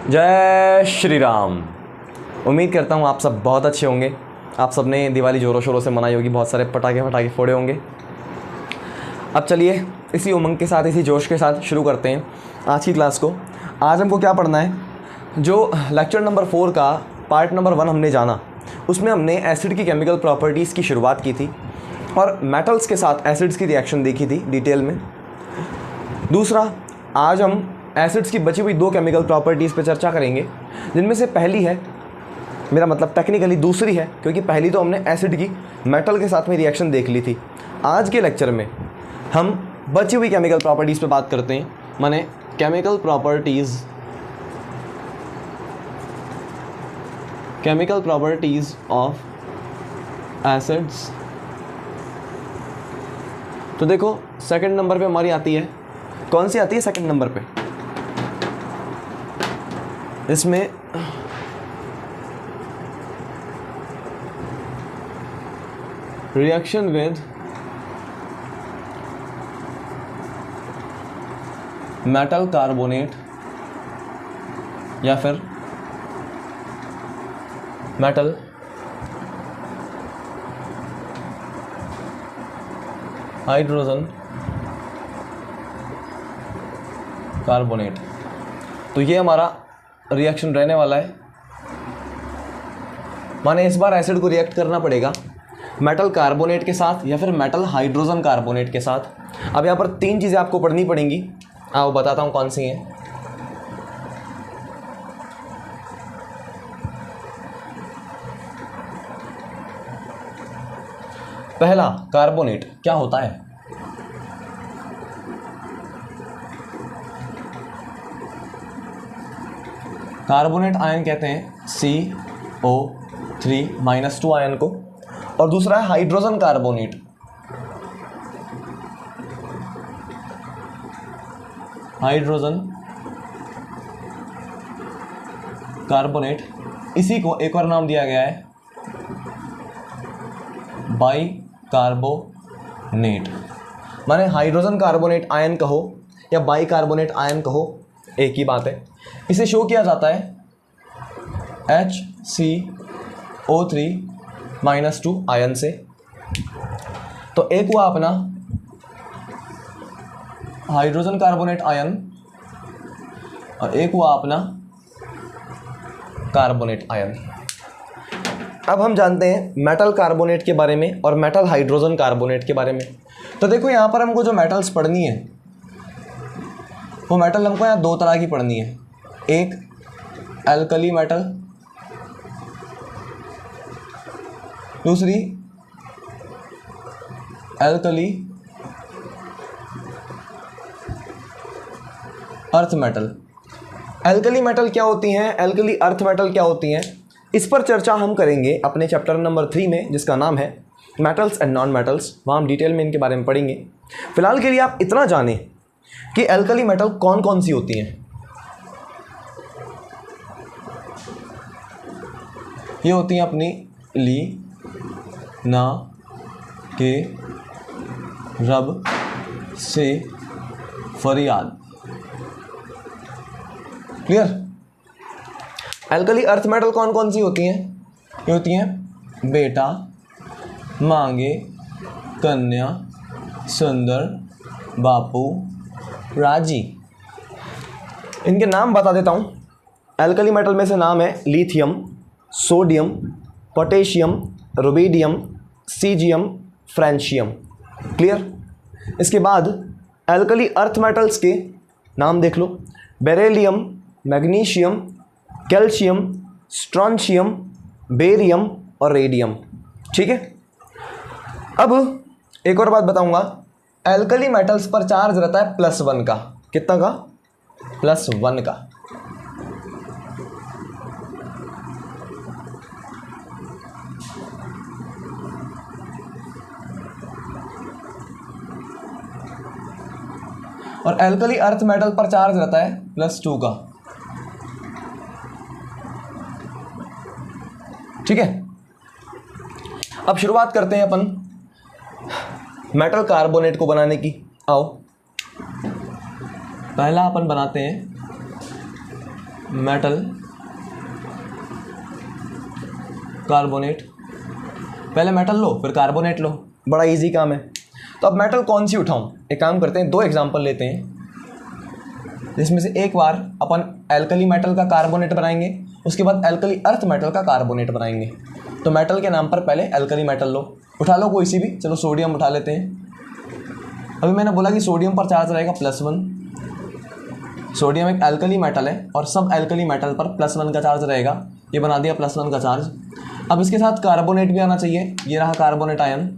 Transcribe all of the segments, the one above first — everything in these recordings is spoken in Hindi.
जय श्री राम। उम्मीद करता हूँ आप सब बहुत अच्छे होंगे। आप सब ने दिवाली ज़ोरों शोरों से मनाई होगी, बहुत सारे पटाखे फोड़े होंगे। अब चलिए इसी उमंग के साथ, इसी जोश के साथ शुरू करते हैं आज की क्लास को। आज हमको क्या पढ़ना है, जो लेक्चर नंबर 4 का पार्ट नंबर 1 हमने जाना, उसमें हमने एसिड की केमिकल प्रॉपर्टीज़ की शुरुआत की थी और मेटल्स के साथ एसिड्स की रिएक्शन देखी थी डिटेल में। दूसरा, आज हम एसिड्स की बची हुई 2 केमिकल प्रॉपर्टीज़ पे चर्चा करेंगे, जिनमें से पहली है, मेरा मतलब टेक्निकली दूसरी है, क्योंकि पहली तो हमने एसिड की मेटल के साथ में रिएक्शन देख ली थी। आज के लेक्चर में हम बची हुई केमिकल प्रॉपर्टीज़ पे बात करते हैं, माने केमिकल प्रॉपर्टीज़ ऑफ एसिड्स। तो देखो सेकंड नंबर पे हमारी आती है, कौन सी आती है सेकंड नंबर पे, इसमें रिएक्शन विद मेटल कार्बोनेट या फिर मेटल हाइड्रोजन कार्बोनेट। तो ये हमारा रिएक्शन रहने वाला है, माने इस बार एसिड को रिएक्ट करना पड़ेगा मेटल कार्बोनेट के साथ या फिर मेटल हाइड्रोजन कार्बोनेट के साथ। अब यहाँ पर 3 चीज़ें आपको पढ़नी पड़ेंगी, आओ बताता हूँ कौन सी हैं। पहला, कार्बोनेट क्या होता है। कार्बोनेट आयन कहते हैं CO3-2 आयन को, और दूसरा है हाइड्रोजन कार्बोनेट। हाइड्रोजन कार्बोनेट, इसी को एक और नाम दिया गया है बाई कार्बोनेट। माने हाइड्रोजन कार्बोनेट आयन कहो या बाई कार्बोनेट आयन कहो, एक ही बात है। इसे शो किया जाता है HCO3-2 आयन से। तो एक हुआ अपना हाइड्रोजन कार्बोनेट आयन और एक हुआ अपना कार्बोनेट आयन। अब हम जानते हैं मेटल कार्बोनेट के बारे में और मेटल हाइड्रोजन कार्बोनेट के बारे में। तो देखो यहाँ पर हमको जो मेटल्स पढ़नी है, वो मेटल हमको यहाँ 2 तरह की पढ़नी है। एक एल्कली मेटल, दूसरी alkali earth metal. Alkali metal क्या होती हैं, एल्कली अर्थ मेटल क्या होती हैं, इस पर चर्चा हम करेंगे अपने चैप्टर नंबर 3 में, जिसका नाम है मेटल्स एंड नॉन मेटल्स। वहाँ हम डिटेल में इनके बारे में पढ़ेंगे। फिलहाल के लिए आप इतना जानें कि एल्कली मेटल कौन कौन सी होती हैं। ये होती हैं अपनी ली, ना, के, रब, से, फरियाद। क्लियर। एल्कली अर्थ मेटल कौन कौन सी होती हैं, ये होती हैं बेटा, मांगे, कन्या, सुंदर, बापू, राजी। इनके नाम बता देता हूँ। एल्कली मेटल में से नाम है lithium, sodium, potassium, rubidium, caesium, francium. Clear. इसके बाद एल्कली अर्थ मेटल्स के नाम देख लो, beryllium, magnesium, calcium, strontium, barium और रेडियम। ठीक है। अब एक और बात बताऊंगा, एल्कली मेटल्स पर चार्ज रहता है +1 का। कितना का? +1 का। और एल्कली अर्थ मेटल पर चार्ज रहता है +2 का। ठीक है। अब शुरुआत करते हैं अपन मेटल कार्बोनेट को बनाने की। आओ पहला अपन बनाते हैं मेटल कार्बोनेट, पहले मेटल लो फिर कार्बोनेट लो, बड़ा इजी काम है। तो अब मेटल कौन सी उठाऊं, एक काम करते हैं, दो एग्जांपल लेते हैं, जिसमें से एक बार अपन एल्कली मेटल का कार्बोनेट बनाएंगे, उसके बाद एल्कली अर्थ मेटल का कार्बोनेट बनाएंगे। तो मेटल के नाम पर पहले एल्कली मेटल लो, उठा लो कोई सी भी, चलो सोडियम उठा लेते हैं। अभी मैंने बोला कि सोडियम पर चार्ज रहेगा +1, सोडियम एक एल्कली मेटल है और सब एल्कली मेटल पर +1 का चार्ज रहेगा, ये बना दिया +1 का चार्ज। अब इसके साथ कार्बोनेट भी आना चाहिए, ये रहा कार्बोनेट आयन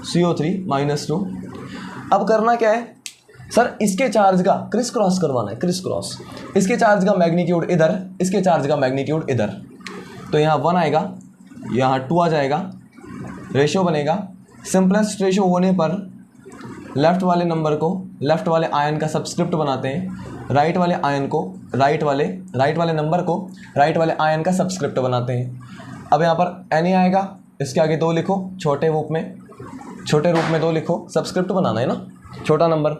CO3-2। अब करना क्या है सर, इसके चार्ज का क्रिस क्रॉस करवाना है, क्रिस क्रॉस, इसके चार्ज का मैग्नीट्यूड इधर, इसके चार्ज का मैग्नीट्यूड इधर, तो यहाँ 1 आएगा, यहाँ 2 आ जाएगा, रेशियो बनेगा। सिंपलेस्ट रेशियो होने पर लेफ्ट वाले नंबर को लेफ्ट वाले आयन का सबस्क्रिप्ट बनाते हैं, राइट वाले आयन को राइट वाले नंबर को राइट वाले आयन का सबस्क्रिप्ट बनाते हैं। अब यहाँ पर Na आएगा, इसके आगे 2 लिखो, छोटे रूप में 2 लिखो, सबस्क्रिप्ट बनाना है ना, छोटा नंबर।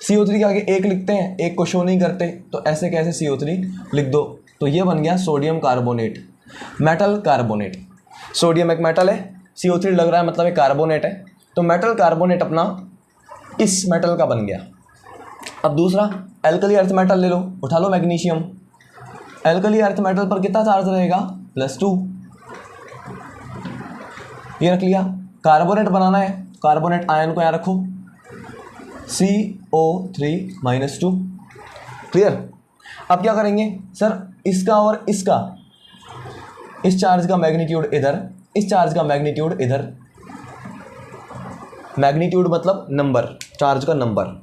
CO3 के आगे 1 लिखते हैं, 1 को शो नहीं करते, तो ऐसे कैसे CO3 लिख दो, तो ये बन गया sodium carbonate, metal carbonate. Sodium एक मेटल है, CO3 लग रहा है मतलब एक कार्बोनेट है, तो मेटल कार्बोनेट अपना इस मेटल का बन गया। अब दूसरा एल्कली अर्थ मेटल ले लो, उठा लो मैग्नीशियम, एल्कली अर्थ मेटल पर कितना चार्ज रहेगा +2, ये रख लिया। कार्बोनेट बनाना है, कार्बोनेट आयन को यहाँ रखो, CO3-2, क्लियर। अब क्या करेंगे सर, इसका और इसका, इस चार्ज का मैग्नीट्यूड इधर, इस चार्ज का मैग्नीट्यूड इधर, मैग्नीट्यूड मतलब नंबर, चार्ज का नंबर,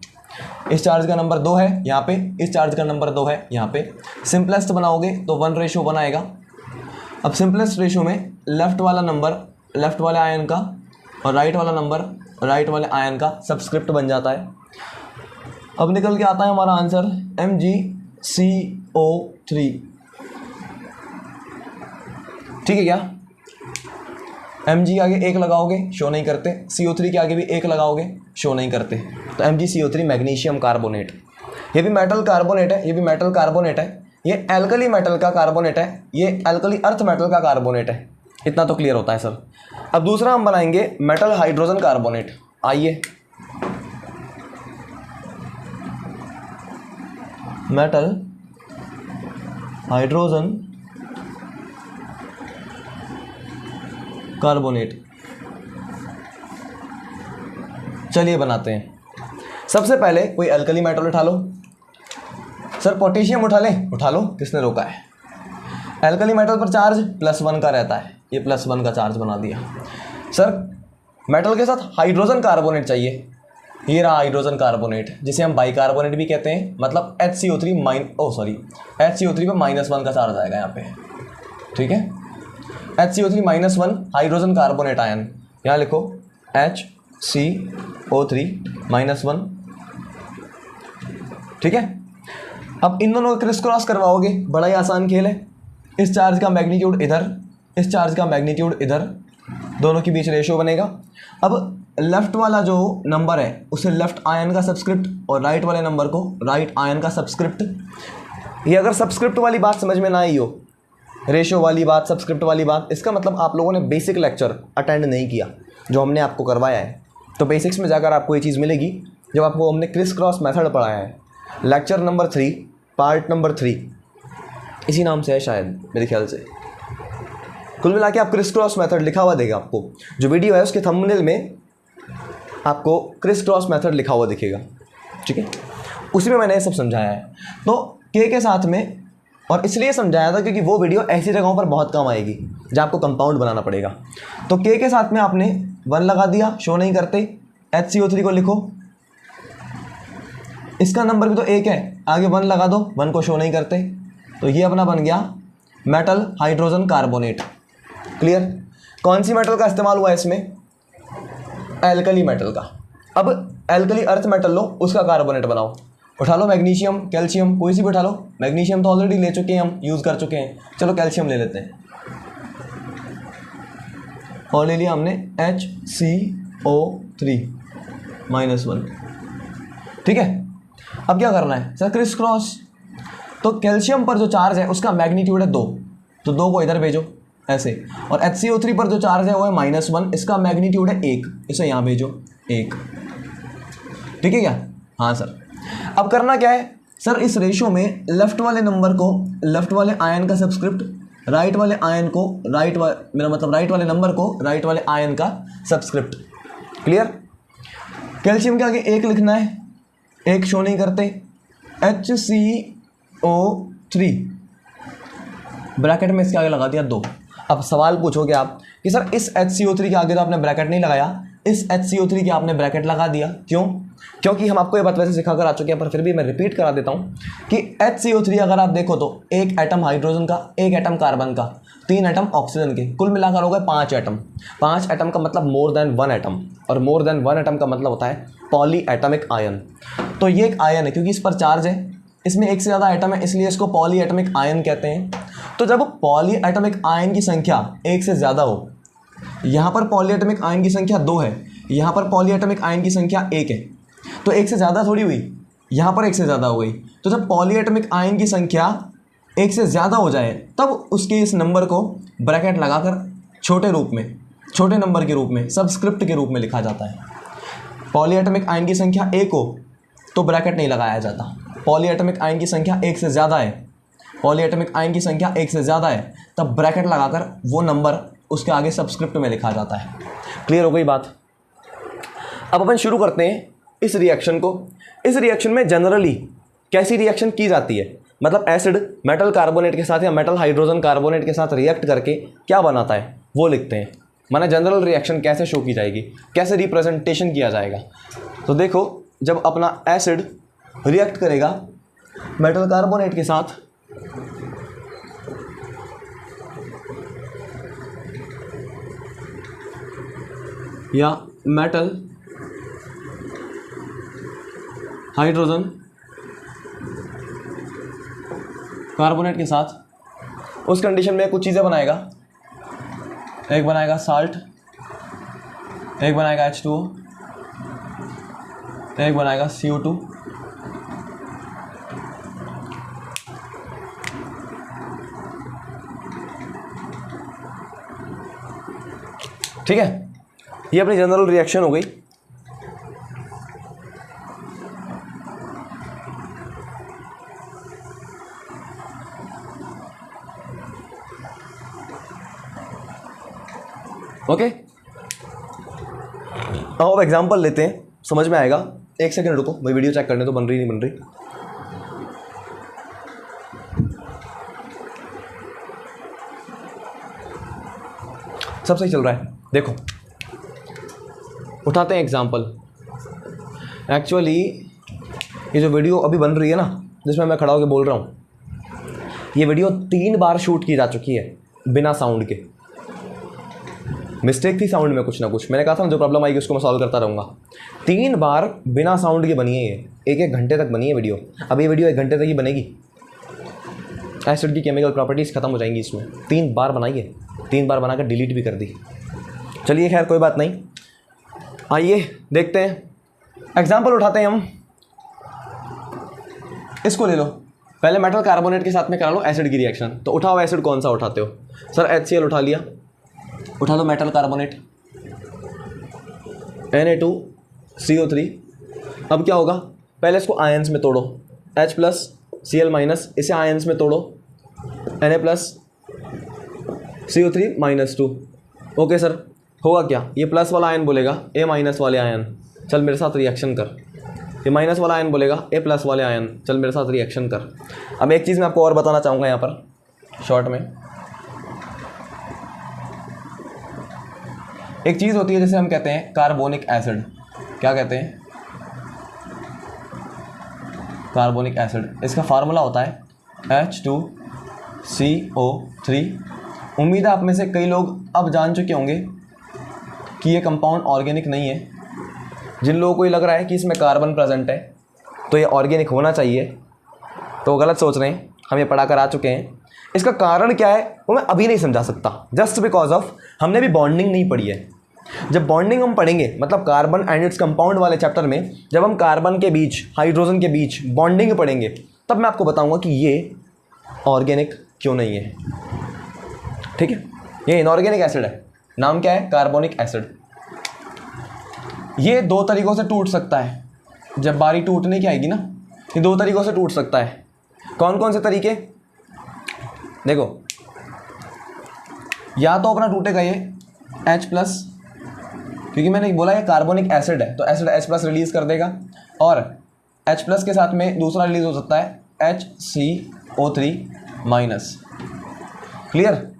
इस चार्ज का नंबर 2 है यहाँ पे, इस चार्ज का नंबर 2 है यहाँ पे। सिंपलेस्ट बनाओगे तो 1:1 आएगा। अब सिंपलेस्ट रेशियो में लेफ्ट वाला नंबर लेफ्ट वाले आयन का और राइट वाला नंबर राइट वाले आयन का सबस्क्रिप्ट बन जाता है। अब निकल के आता है हमारा आंसर MgCO3, ठीक है क्या। Mg के आगे 1 लगाओगे, शो नहीं करते, CO3 के आगे भी 1 लगाओगे, शो नहीं करते, तो MgCO3 मैग्नीशियम कार्बोनेट। ये भी मेटल कार्बोनेट है, ये भी मेटल कार्बोनेट है, ये एल्कली मेटल का कार्बोनेट है, ये एल्कली अर्थ मेटल का कार्बोनेट है। इतना तो क्लियर होता है सर। अब दूसरा हम बनाएंगे मेटल हाइड्रोजन कार्बोनेट। आइए, मेटल हाइड्रोजन कार्बोनेट, चलिए बनाते हैं। सबसे पहले कोई एल्कली मेटल उठा लो, सर पोटेशियम उठा लो, किसने रोका है। एल्कली मेटल पर चार्ज +1 का रहता है, ये +1 का चार्ज बना दिया। सर मेटल के साथ हाइड्रोजन कार्बोनेट चाहिए, ये रहा हाइड्रोजन कार्बोनेट, जिसे हम बाइकार्बोनेट भी कहते हैं, मतलब HCO3 पे -1 का चार्ज आएगा यहाँ पे, ठीक है। HCO3-1 हाइड्रोजन कार्बोनेट आयन, यहाँ लिखो HCO3-1, ठीक है। अब इन दोनों को क्रिस क्रॉस करवाओगे, बड़ा ही आसान खेल है। इस चार्ज का मैग्नीट्यूड इधर, इस चार्ज का मैग्नीट्यूड इधर, दोनों के बीच रेशियो बनेगा। अब लेफ्ट वाला जो नंबर है उसे लेफ्ट आयन का सबस्क्रिप्ट और राइट वाले नंबर को राइट आयन का सबस्क्रिप्ट। ये अगर सबस्क्रिप्ट वाली बात समझ में ना आई हो, रेशियो वाली बात, सबस्क्रिप्ट वाली बात, इसका मतलब आप लोगों ने बेसिक लेक्चर अटेंड नहीं किया जो हमने आपको करवाया है। तो बेसिक्स में जाकर आपको ये चीज़ मिलेगी जब आपको हमने क्रिस क्रॉस मेथड पढ़ाया है, लेक्चर नंबर 3 पार्ट नंबर 3, इसी नाम से है शायद मेरे ख्याल से। कुल मिला के आप क्रिस क्रॉस मेथड लिखा हुआ देगा आपको, जो वीडियो है उसके थंबनेल में आपको क्रिस क्रॉस मेथड लिखा हुआ दिखेगा, ठीक है। उसी में मैंने ये सब समझाया है। तो के साथ में, और इसलिए समझाया था क्योंकि वो वीडियो ऐसी जगहों पर बहुत काम आएगी जहाँ आपको कंपाउंड बनाना पड़ेगा। तो के साथ में आपने 1 लगा दिया, शो नहीं करते। HCO3 को लिखो, इसका नंबर भी तो 1 है, आगे 1 लगा दो, 1 को शो नहीं करते, तो ये अपना बन गया मेटल हाइड्रोजन कार्बोनेट। क्लियर। कौन सी मेटल का इस्तेमाल हुआ है इसमें, एल्कली मेटल का। अब एल्कली अर्थ मेटल लो, उसका कार्बोनेट बनाओ। उठा लो मैग्नीशियम, कैल्शियम, कोई सी भी उठा लो। मैग्नीशियम तो ऑलरेडी ले चुके हैं हम, यूज़ कर चुके हैं, चलो कैल्शियम ले लेते हैं। और ले लिया हमने HCO3-1, ठीक है। अब क्या करना है सर, क्रिस क्रॉस। तो कैल्शियम पर जो चार्ज है उसका मैग्नीट्यूड है 2, तो 2 को इधर भेजो ऐसे, और HCO3 पर जो चार्ज है वो है -1, इसका मैग्नीट्यूड है 1, इसे यहाँ भेजो 1। ठीक है क्या? हाँ सर। अब करना क्या है सर, इस रेशो में लेफ्ट वाले नंबर को, लेफ्ट वाले आयन का सब्सक्रिप्ट, राइट वाले आयन को, मेरा मतलब राइट वाले नंबर को राइट वाले आयन का सब्सक्रिप्ट। क्लियर? कैल्शियम के आगे 1 लिखना है, 1 शो नहीं करते, HCO3 ब्रैकेट में इसके आगे लगा दिया 2। अब सवाल पूछोगे आप कि सर इस HCO3 के आगे तो आपने ब्रैकेट नहीं लगाया, इस HCO3 के आपने ब्रैकेट लगा दिया, क्यों? क्योंकि हम आपको ये बात वैसे सिखा कर आ चुके हैं, पर फिर भी मैं रिपीट करा देता हूँ कि HCO3 अगर आप देखो तो 1 एटम हाइड्रोजन का, 1 एटम कार्बन का, 3 एटम ऑक्सीजन के, कुल मिलाकर हो गए 5 एटम। 5 एटम का मतलब मोर देन 1 एटम, और मोर देन 1 एटम का मतलब होता है पॉली एटमिक आयन। तो ये एक आयन है क्योंकि इस पर चार्ज है, इसमें एक से ज़्यादा एटम है, इसलिए इसको पॉली एटमिक आयन कहते हैं। तो जब पॉली एटमिक आयन की संख्या 1 से ज़्यादा हो, यहाँ पर पॉली एटमिक आयन की संख्या 2 है, यहाँ पर पॉली एटमिक आयन की संख्या 1 है, तो 1 से ज़्यादा थोड़ी हुई, यहाँ पर 1 से ज़्यादा हो गई। तो जब पॉली एटमिक आयन की संख्या 1 से ज़्यादा हो जाए तब उसके इस नंबर को ब्रैकेट लगाकर छोटे रूप में, छोटे नंबर के रूप में, सब्सक्रिप्ट के रूप में लिखा जाता है। पॉली एटमिक आयन की संख्या 1 हो तो ब्रैकेट नहीं लगाया जाता। पॉली एटमिक आयन की संख्या 1 से ज़्यादा है, पॉली एटमिक आयन की संख्या 1 से ज़्यादा है, तब ब्रैकेट लगाकर वो नंबर उसके आगे सब्सक्रिप्ट में लिखा जाता है। क्लियर हो गई बात? अब अपन शुरू करते हैं इस रिएक्शन को। इस रिएक्शन में जनरली कैसी रिएक्शन की जाती है, मतलब एसिड मेटल कार्बोनेट के साथ या मेटल हाइड्रोजन कार्बोनेट के साथ रिएक्ट करके क्या बनाता है वो लिखते हैं। माने जनरल रिएक्शन कैसे शो की जाएगी, कैसे रिप्रेजेंटेशन किया जाएगा। तो देखो, जब अपना एसिड रिएक्ट करेगा मेटल कार्बोनेट के साथ, या मेटल हाइड्रोजन कार्बोनेट के साथ, उस कंडीशन में कुछ चीज़ें बनाएगा। एक बनाएगा साल्ट, एक बनाएगा H2O, एक बनाएगा CO2, ठीक है। ये अपनी जनरल रिएक्शन हो गई। ओके, अब एग्जांपल लेते हैं, समझ में आएगा। एक सेकंड रुको, भाई वीडियो चेक करने तो बन रही नहीं बन रही। सब सही चल रहा है। देखो, उठाते हैं एग्जांपल। एक्चुअली ये जो वीडियो अभी बन रही है ना, जिसमें मैं खड़ा होकर बोल रहा हूँ, ये वीडियो 3 बार शूट की जा चुकी है बिना साउंड के। मिस्टेक थी साउंड में कुछ ना कुछ, मैंने कहा था ना जो प्रॉब्लम आएगी उसको मैं सॉल्व करता रहूँगा। 3 बार बिना साउंड के बनी है ये, 1-1 घंटे तक बनी है वीडियो। अब ये वीडियो 1 घंटे तक ही बनेगी, एसिड की केमिकल प्रॉपर्टीज़ खत्म हो जाएंगी इसमें। 3 बार बनाई है, 3 बार बनाकर डिलीट भी कर दी। चलिए खैर कोई बात नहीं, आइए देखते हैं। एग्जाम्पल उठाते हैं हम, इसको ले लो। पहले मेटल कार्बोनेट के साथ में करा लो एसिड की रिएक्शन। तो उठाओ एसिड, कौन सा उठाते हो सर? HCl उठा लिया, उठा लो मेटल कार्बोनेट, Na2CO3। अब क्या होगा, पहले इसको आयंस में तोड़ो, H+Cl-, इसे आयंस में तोड़ो, Na+CO3-2। ओके सर, होगा क्या? ये प्लस वाला आयन बोलेगा A- वाले आयन, चल मेरे साथ रिएक्शन कर। ये माइनस वाला आयन बोलेगा A+ वाले आयन, चल मेरे साथ रिएक्शन कर। अब एक चीज़ मैं आपको और बताना चाहूँगा यहाँ पर शॉर्ट में। एक चीज़ होती है जिसे हम कहते हैं कार्बोनिक एसिड। क्या कहते हैं? Carbonic acid. इसका फार्मूला होता है H2CO3। उम्मीद है आप में से कई लोग अब जान चुके होंगे कि ये कंपाउंड ऑर्गेनिक नहीं है। जिन लोगों को ये लग रहा है कि इसमें कार्बन प्रेजेंट है तो ये ऑर्गेनिक होना चाहिए, तो गलत सोच रहे हैं। हम ये पढ़ा कर आ चुके हैं। इसका कारण क्या है वो मैं अभी नहीं समझा सकता, जस्ट बिकॉज ऑफ हमने भी बॉन्डिंग नहीं पढ़ी है। जब बॉन्डिंग हम पढ़ेंगे, मतलब कार्बन एंड इट्स कंपाउंड वाले चैप्टर में, जब हम कार्बन के बीच, हाइड्रोजन के बीच बॉन्डिंग पढ़ेंगे तब मैं आपको बताऊंगा कि ये ऑर्गेनिक क्यों नहीं है। ठीक है, ये इनऑर्गेनिक एसिड है, नाम क्या है, कार्बोनिक एसिड। ये दो तरीकों से टूट सकता है, जब बारी टूटने की आएगी ना, ये दो तरीकों से टूट सकता है। कौन कौन से तरीके, देखो, या तो अपना टूटेगा ये H+, क्योंकि मैंने बोला ये कार्बोनिक एसिड है तो एसिड H+ रिलीज कर देगा, और H+ के साथ में दूसरा रिलीज हो सकता है HCO3-। क्लियर,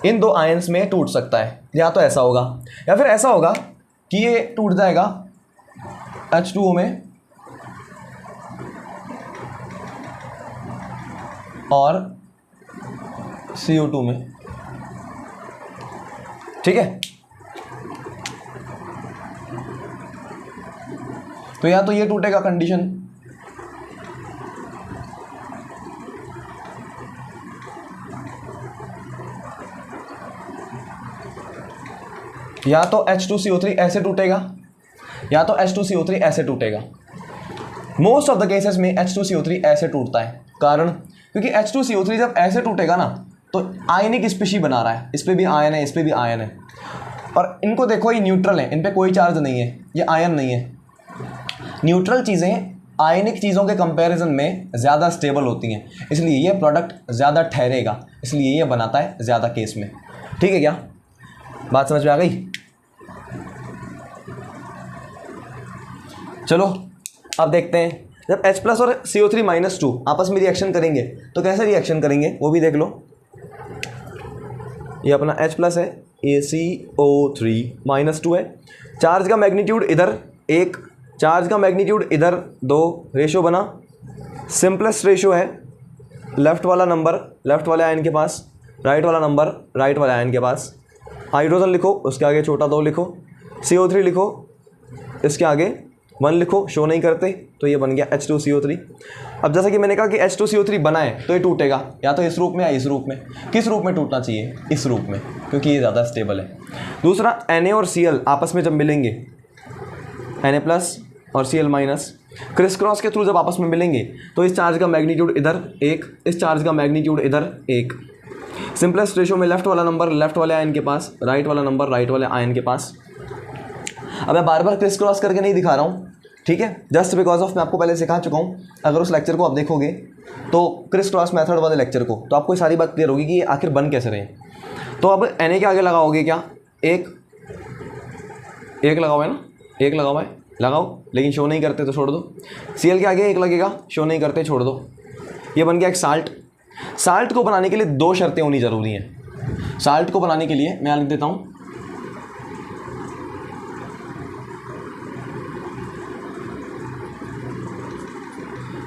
इन दो आयंस में टूट सकता है। या तो ऐसा होगा या फिर ऐसा होगा कि ये टूट जाएगा H2O में और CO2 में। ठीक है, तो या तो ये टूटेगा कंडीशन, या तो H2CO3 ऐसे टूटेगा, या तो H2CO3 ऐसे टूटेगा। मोस्ट ऑफ द केसेस में H2CO3 ऐसे टूटता है। कारण, क्योंकि H2CO3 जब ऐसे टूटेगा ना तो आयनिक स्पीशी बना रहा है, इस पे भी आयन है, इस पे भी आयन है, और इनको देखो ये न्यूट्रल है, इन पे कोई चार्ज नहीं है, ये आयन नहीं है। न्यूट्रल चीज़ें आयनिक चीज़ों के कंपैरिजन में ज़्यादा स्टेबल होती हैं, इसलिए ये प्रोडक्ट ज़्यादा ठहरेगा, इसलिए ये बनाता है ज़्यादा केस में। ठीक है, क्या बात समझ में आ गई? चलो अब देखते हैं, जब H+ और CO3-2 आपस में रिएक्शन करेंगे तो कैसे रिएक्शन करेंगे वो भी देख लो। ये अपना H+ है, ACO3-2 है, चार्ज का मैग्नीट्यूड इधर 1, चार्ज का मैग्नीट्यूड इधर 2, रेशो बना, सिंपलेस्ट रेशो है, लेफ्ट वाला नंबर लेफ्ट वाले आयन के पास, राइट वाला नंबर राइट वाले आयन के पास। हाइड्रोजन लिखो, उसके आगे छोटा 2 लिखो, CO3 लिखो, इसके आगे 1 लिखो, शो नहीं करते, तो ये बन गया H2CO3। अब जैसा कि मैंने कहा कि H2CO3 बना है तो ये टूटेगा या तो इस रूप में या इस रूप में। किस रूप में टूटना चाहिए? इस रूप में, क्योंकि ये ज़्यादा स्टेबल है। दूसरा, Na और Cl आपस में जब मिलेंगे, Na+ और Cl- क्रिस क्रॉस के थ्रू जब आपस में मिलेंगे तो इस चार्ज का मैग्नीट्यूड इधर 1, इस चार्ज का मैग्नीट्यूड इधर 1। सिंपलेस्ट रेशो में लेफ्ट वाला नंबर लेफ्ट वाले आयन के पास, राइट वाला नंबर राइट वाले आयन के पास। अब मैं बार बार क्रिस क्रॉस करके नहीं दिखा रहा हूँ, ठीक है, जस्ट बिकॉज ऑफ मैं आपको पहले सिखा चुका हूँ। अगर उस लेक्चर को आप देखोगे तो क्रिस क्रॉस मेथड वाले लेक्चर को, तो आपको ये सारी बात क्लियर होगी कि ये आखिर बन कैसे रहे। तो अब Na के आगे लगाओगे क्या? एक लगाओ है ना, एक लगाओ है, लगाओ, लेकिन शो नहीं करते तो छोड़ दो। Cl के आगे 1 लगेगा, शो नहीं करते छोड़ दो। ये बन गया एक साल्ट। साल्ट को बनाने के लिए 2 शर्तें होनी ज़रूरी हैं। साल्ट को बनाने के लिए मैं लिख देता हूँ,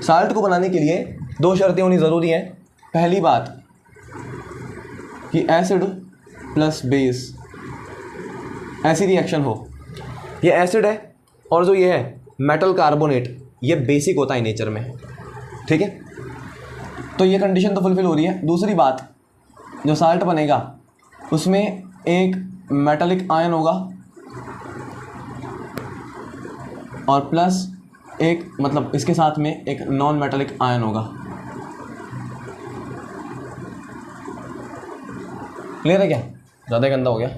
साल्ट को बनाने के लिए 2 शर्तें होनी ज़रूरी हैं। पहली बात कि एसिड प्लस बेस ऐसी रिएक्शन हो, ये एसिड है और जो ये है मेटल कार्बोनेट, ये बेसिक होता है नेचर में, ठीक है। तो ये कंडीशन तो फुलफिल हो रही है। दूसरी बात, जो साल्ट बनेगा उसमें एक मेटालिक आयन होगा और प्लस एक, मतलब इसके साथ में एक नॉन मेटालिक आयन होगा। क्लियर है क्या? ज़्यादा गंदा हो गया।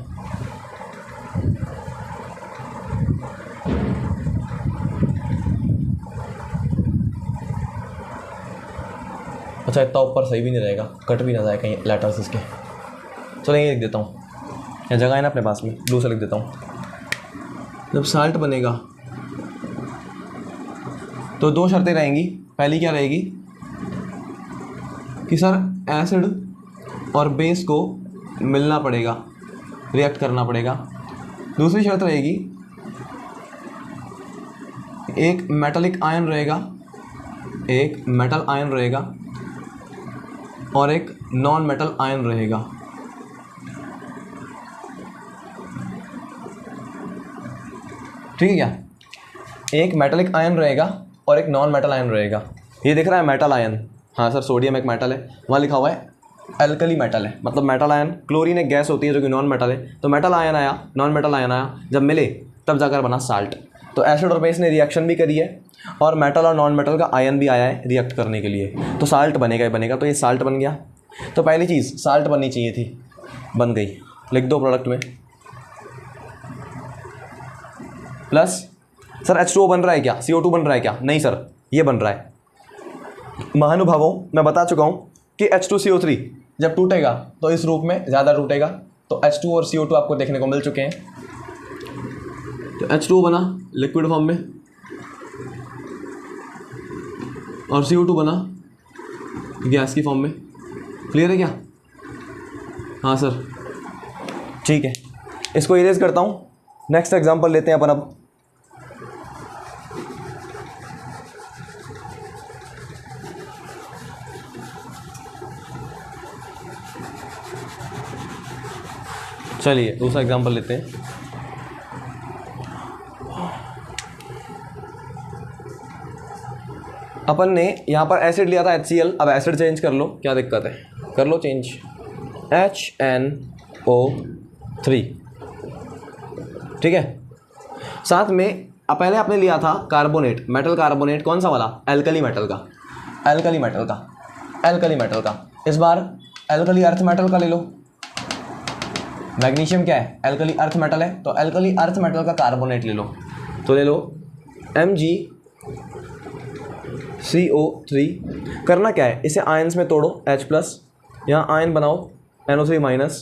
अच्छा, इतना ऊपर सही भी नहीं रहेगा, कट भी ना जाए कहीं लेटर्स इसके। चलो ये लिख देता हूँ, या जगह है ना अपने पास में, ब्लू से लिख देता हूँ। जब साल्ट बनेगा तो 2 शर्तें रहेंगी। पहली क्या रहेगी कि सर एसिड और बेस को मिलना पड़ेगा, रिएक्ट करना पड़ेगा। दूसरी शर्त रहेगी एक मेटालिक आयन रहेगा, एक मेटल आयन रहेगा और एक नॉन मेटल आयन रहेगा। ठीक है क्या? एक मेटालिक आयन रहेगा और एक नॉन मेटल आयन रहेगा। ये दिख रहा है मेटल आयन, हाँ सर सोडियम एक मेटल है, वहाँ लिखा हुआ है एल्कली मेटल है, मतलब मेटल आयन। क्लोरीन एक गैस होती है जो कि नॉन मेटल है, तो मेटल आयन आया, नॉन मेटल आयन आया, जब मिले तब जाकर बना साल्ट। तो एसिड और बेस ने रिएक्शन भी करी है और मेटल और नॉन मेटल का आयन भी आया है रिएक्ट करने के लिए, तो साल्ट बनेगा ही बनेगा। तो ये साल्ट बन गया। तो पहली चीज़ साल्ट बननी चाहिए थी, बन गई। लिख दो प्रोडक्ट में प्लस। सर H2O बन रहा है क्या, CO2 बन रहा है क्या? नहीं सर, ये बन रहा है। महानुभावों, मैं बता चुका हूँ कि H2CO3 जब टूटेगा तो इस रूप में ज़्यादा टूटेगा। तो H2 और CO2 आपको देखने को मिल चुके हैं। तो H2O बना लिक्विड फॉर्म में और CO2 बना गैस की फॉर्म में। क्लियर है क्या? हाँ सर, ठीक है। इसको इरेज करता हूँ। नेक्स्ट एग्जांपल लेते हैं अपन अब। चलिए दूसरा एग्जांपल लेते हैं। अपन ने यहाँ पर एसिड लिया था HCl। अब एसिड चेंज कर लो, क्या दिक्कत है, कर लो चेंज। HNO3, ठीक है। साथ में अब पहले आपने लिया था कार्बोनेट, मेटल कार्बोनेट, कौन सा वाला, एल्कली मेटल का, एल्कली मेटल का, एल्कली मेटल का। इस बार एल्कली अर्थ मेटल का ले लो। मैग्नीशियम क्या है, एल्कली अर्थ मेटल है, तो एल्कली अर्थ मेटल का कार्बोनेट ले लो। तो ले लो MgCO3। करना क्या है, इसे आयन्स में तोड़ो, H+, यहाँ आयन बनाओ NO3-,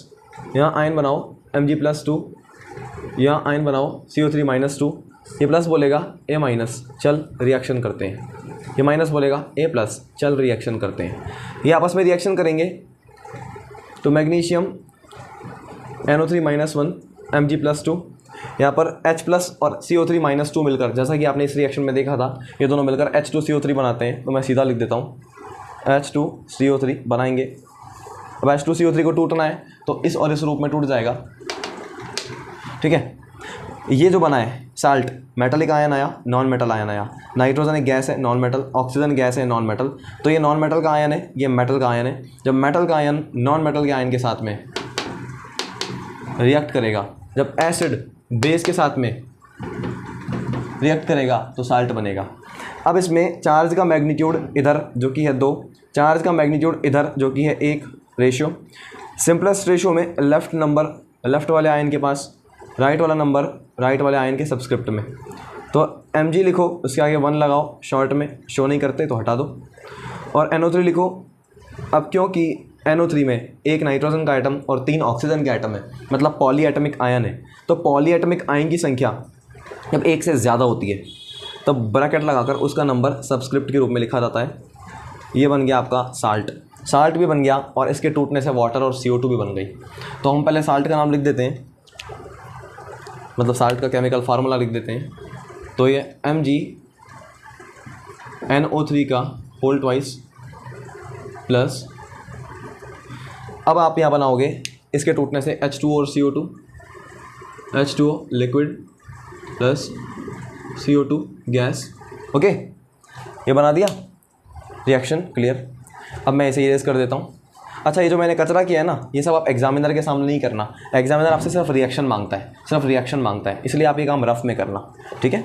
यहाँ आयन बनाओ Mg+2, यहाँ आयन बनाओ CO3-2। ये प्लस बोलेगा A-, चल रिएक्शन करते हैं। ये माइनस बोलेगा A+, चल रिएक्शन करते हैं। ये आपस में रिएक्शन करेंगे तो मैग्नीशियम NO3-1 Mg+2, यहाँ पर H+ और CO3-2 मिलकर, जैसा कि आपने इस रिएक्शन में देखा था, ये दोनों मिलकर H2CO3 बनाते हैं। तो मैं सीधा लिख देता हूँ H2CO3 बनाएंगे। अब H2CO3 को टूटना है तो इस और इस रूप में टूट जाएगा, ठीक है। ये जो बना है साल्ट, मेटलिक आयन आया, नॉन मेटल आयन आया। नाइट्रोजन एक गैस है, नॉन मेटल। ऑक्सीजन गैस है, नॉन मेटल। तो ये नॉन मेटल का आयन है, ये मेटल का आयन है। जब मेटल का आयन नॉन मेटल के आयन के साथ में रिएक्ट करेगा, जब एसिड बेस के साथ में रिएक्ट करेगा तो साल्ट बनेगा। अब इसमें चार्ज का मैग्नीट्यूड इधर जो कि है 2, चार्ज का मैग्नीट्यूड इधर जो कि है 1 रेशियो। सिंपलेस्ट रेशियो में लेफ्ट नंबर लेफ्ट वाले आयन के पास, राइट वाला नंबर राइट वाले आयन के सबस्क्रिप्ट में। तो Mg लिखो, उसके आगे 1 लगाओ, शॉर्ट में शो नहीं करते तो हटा दो। और NO3 लिखो। अब क्योंकि NO3 में 1 नाइट्रोजन का आइटम और 3 ऑक्सीजन के आइटम है, मतलब पॉलीएटमिक आयन है, तो पॉलीएटमिक आयन की संख्या जब 1 से ज़्यादा होती है तब ब्रैकेट लगाकर उसका नंबर सबस्क्रिप्ट के रूप में लिखा जाता है। ये बन गया आपका साल्ट। साल्ट भी बन गया और इसके टूटने से वाटर और CO2 भी बन गई। तो हम पहले साल्ट का नाम लिख देते हैं, मतलब साल्ट का केमिकल फार्मूला लिख देते हैं। तो ये MgNO3 का होल ट्वाइस प्लस, अब आप यहाँ बनाओगे इसके टूटने से H2O और CO2, H2O liquid plus CO2 gas. Okay, ये बना दिया, रिएक्शन क्लियर। अब मैं इसे इरेज कर देता हूँ। अच्छा, ये जो मैंने कचरा किया है ना, ये सब आप एग्जामिनर के सामने नहीं करना। एग्जामिनर आपसे सिर्फ रिएक्शन मांगता है, सिर्फ रिएक्शन मांगता है, इसलिए आप ये काम रफ में करना, ठीक है।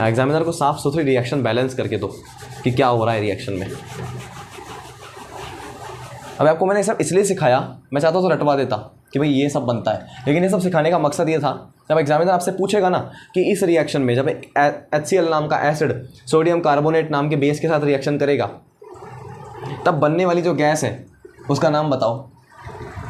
एग्जामिनर को साफ सुथरी रिएक्शन बैलेंस करके दो कि क्या हो रहा है रिएक्शन में। अब आपको मैंने सब इसलिए सिखाया, मैं चाहता हूँ तो रटवा देता कि भाई ये सब बनता है, लेकिन ये सब सिखाने का मकसद ये था, जब एग्जामिनर आपसे पूछेगा ना कि इस रिएक्शन में जब HCl नाम का एसिड सोडियम कार्बोनेट नाम के बेस के साथ रिएक्शन करेगा तब बनने वाली जो गैस है उसका नाम बताओ।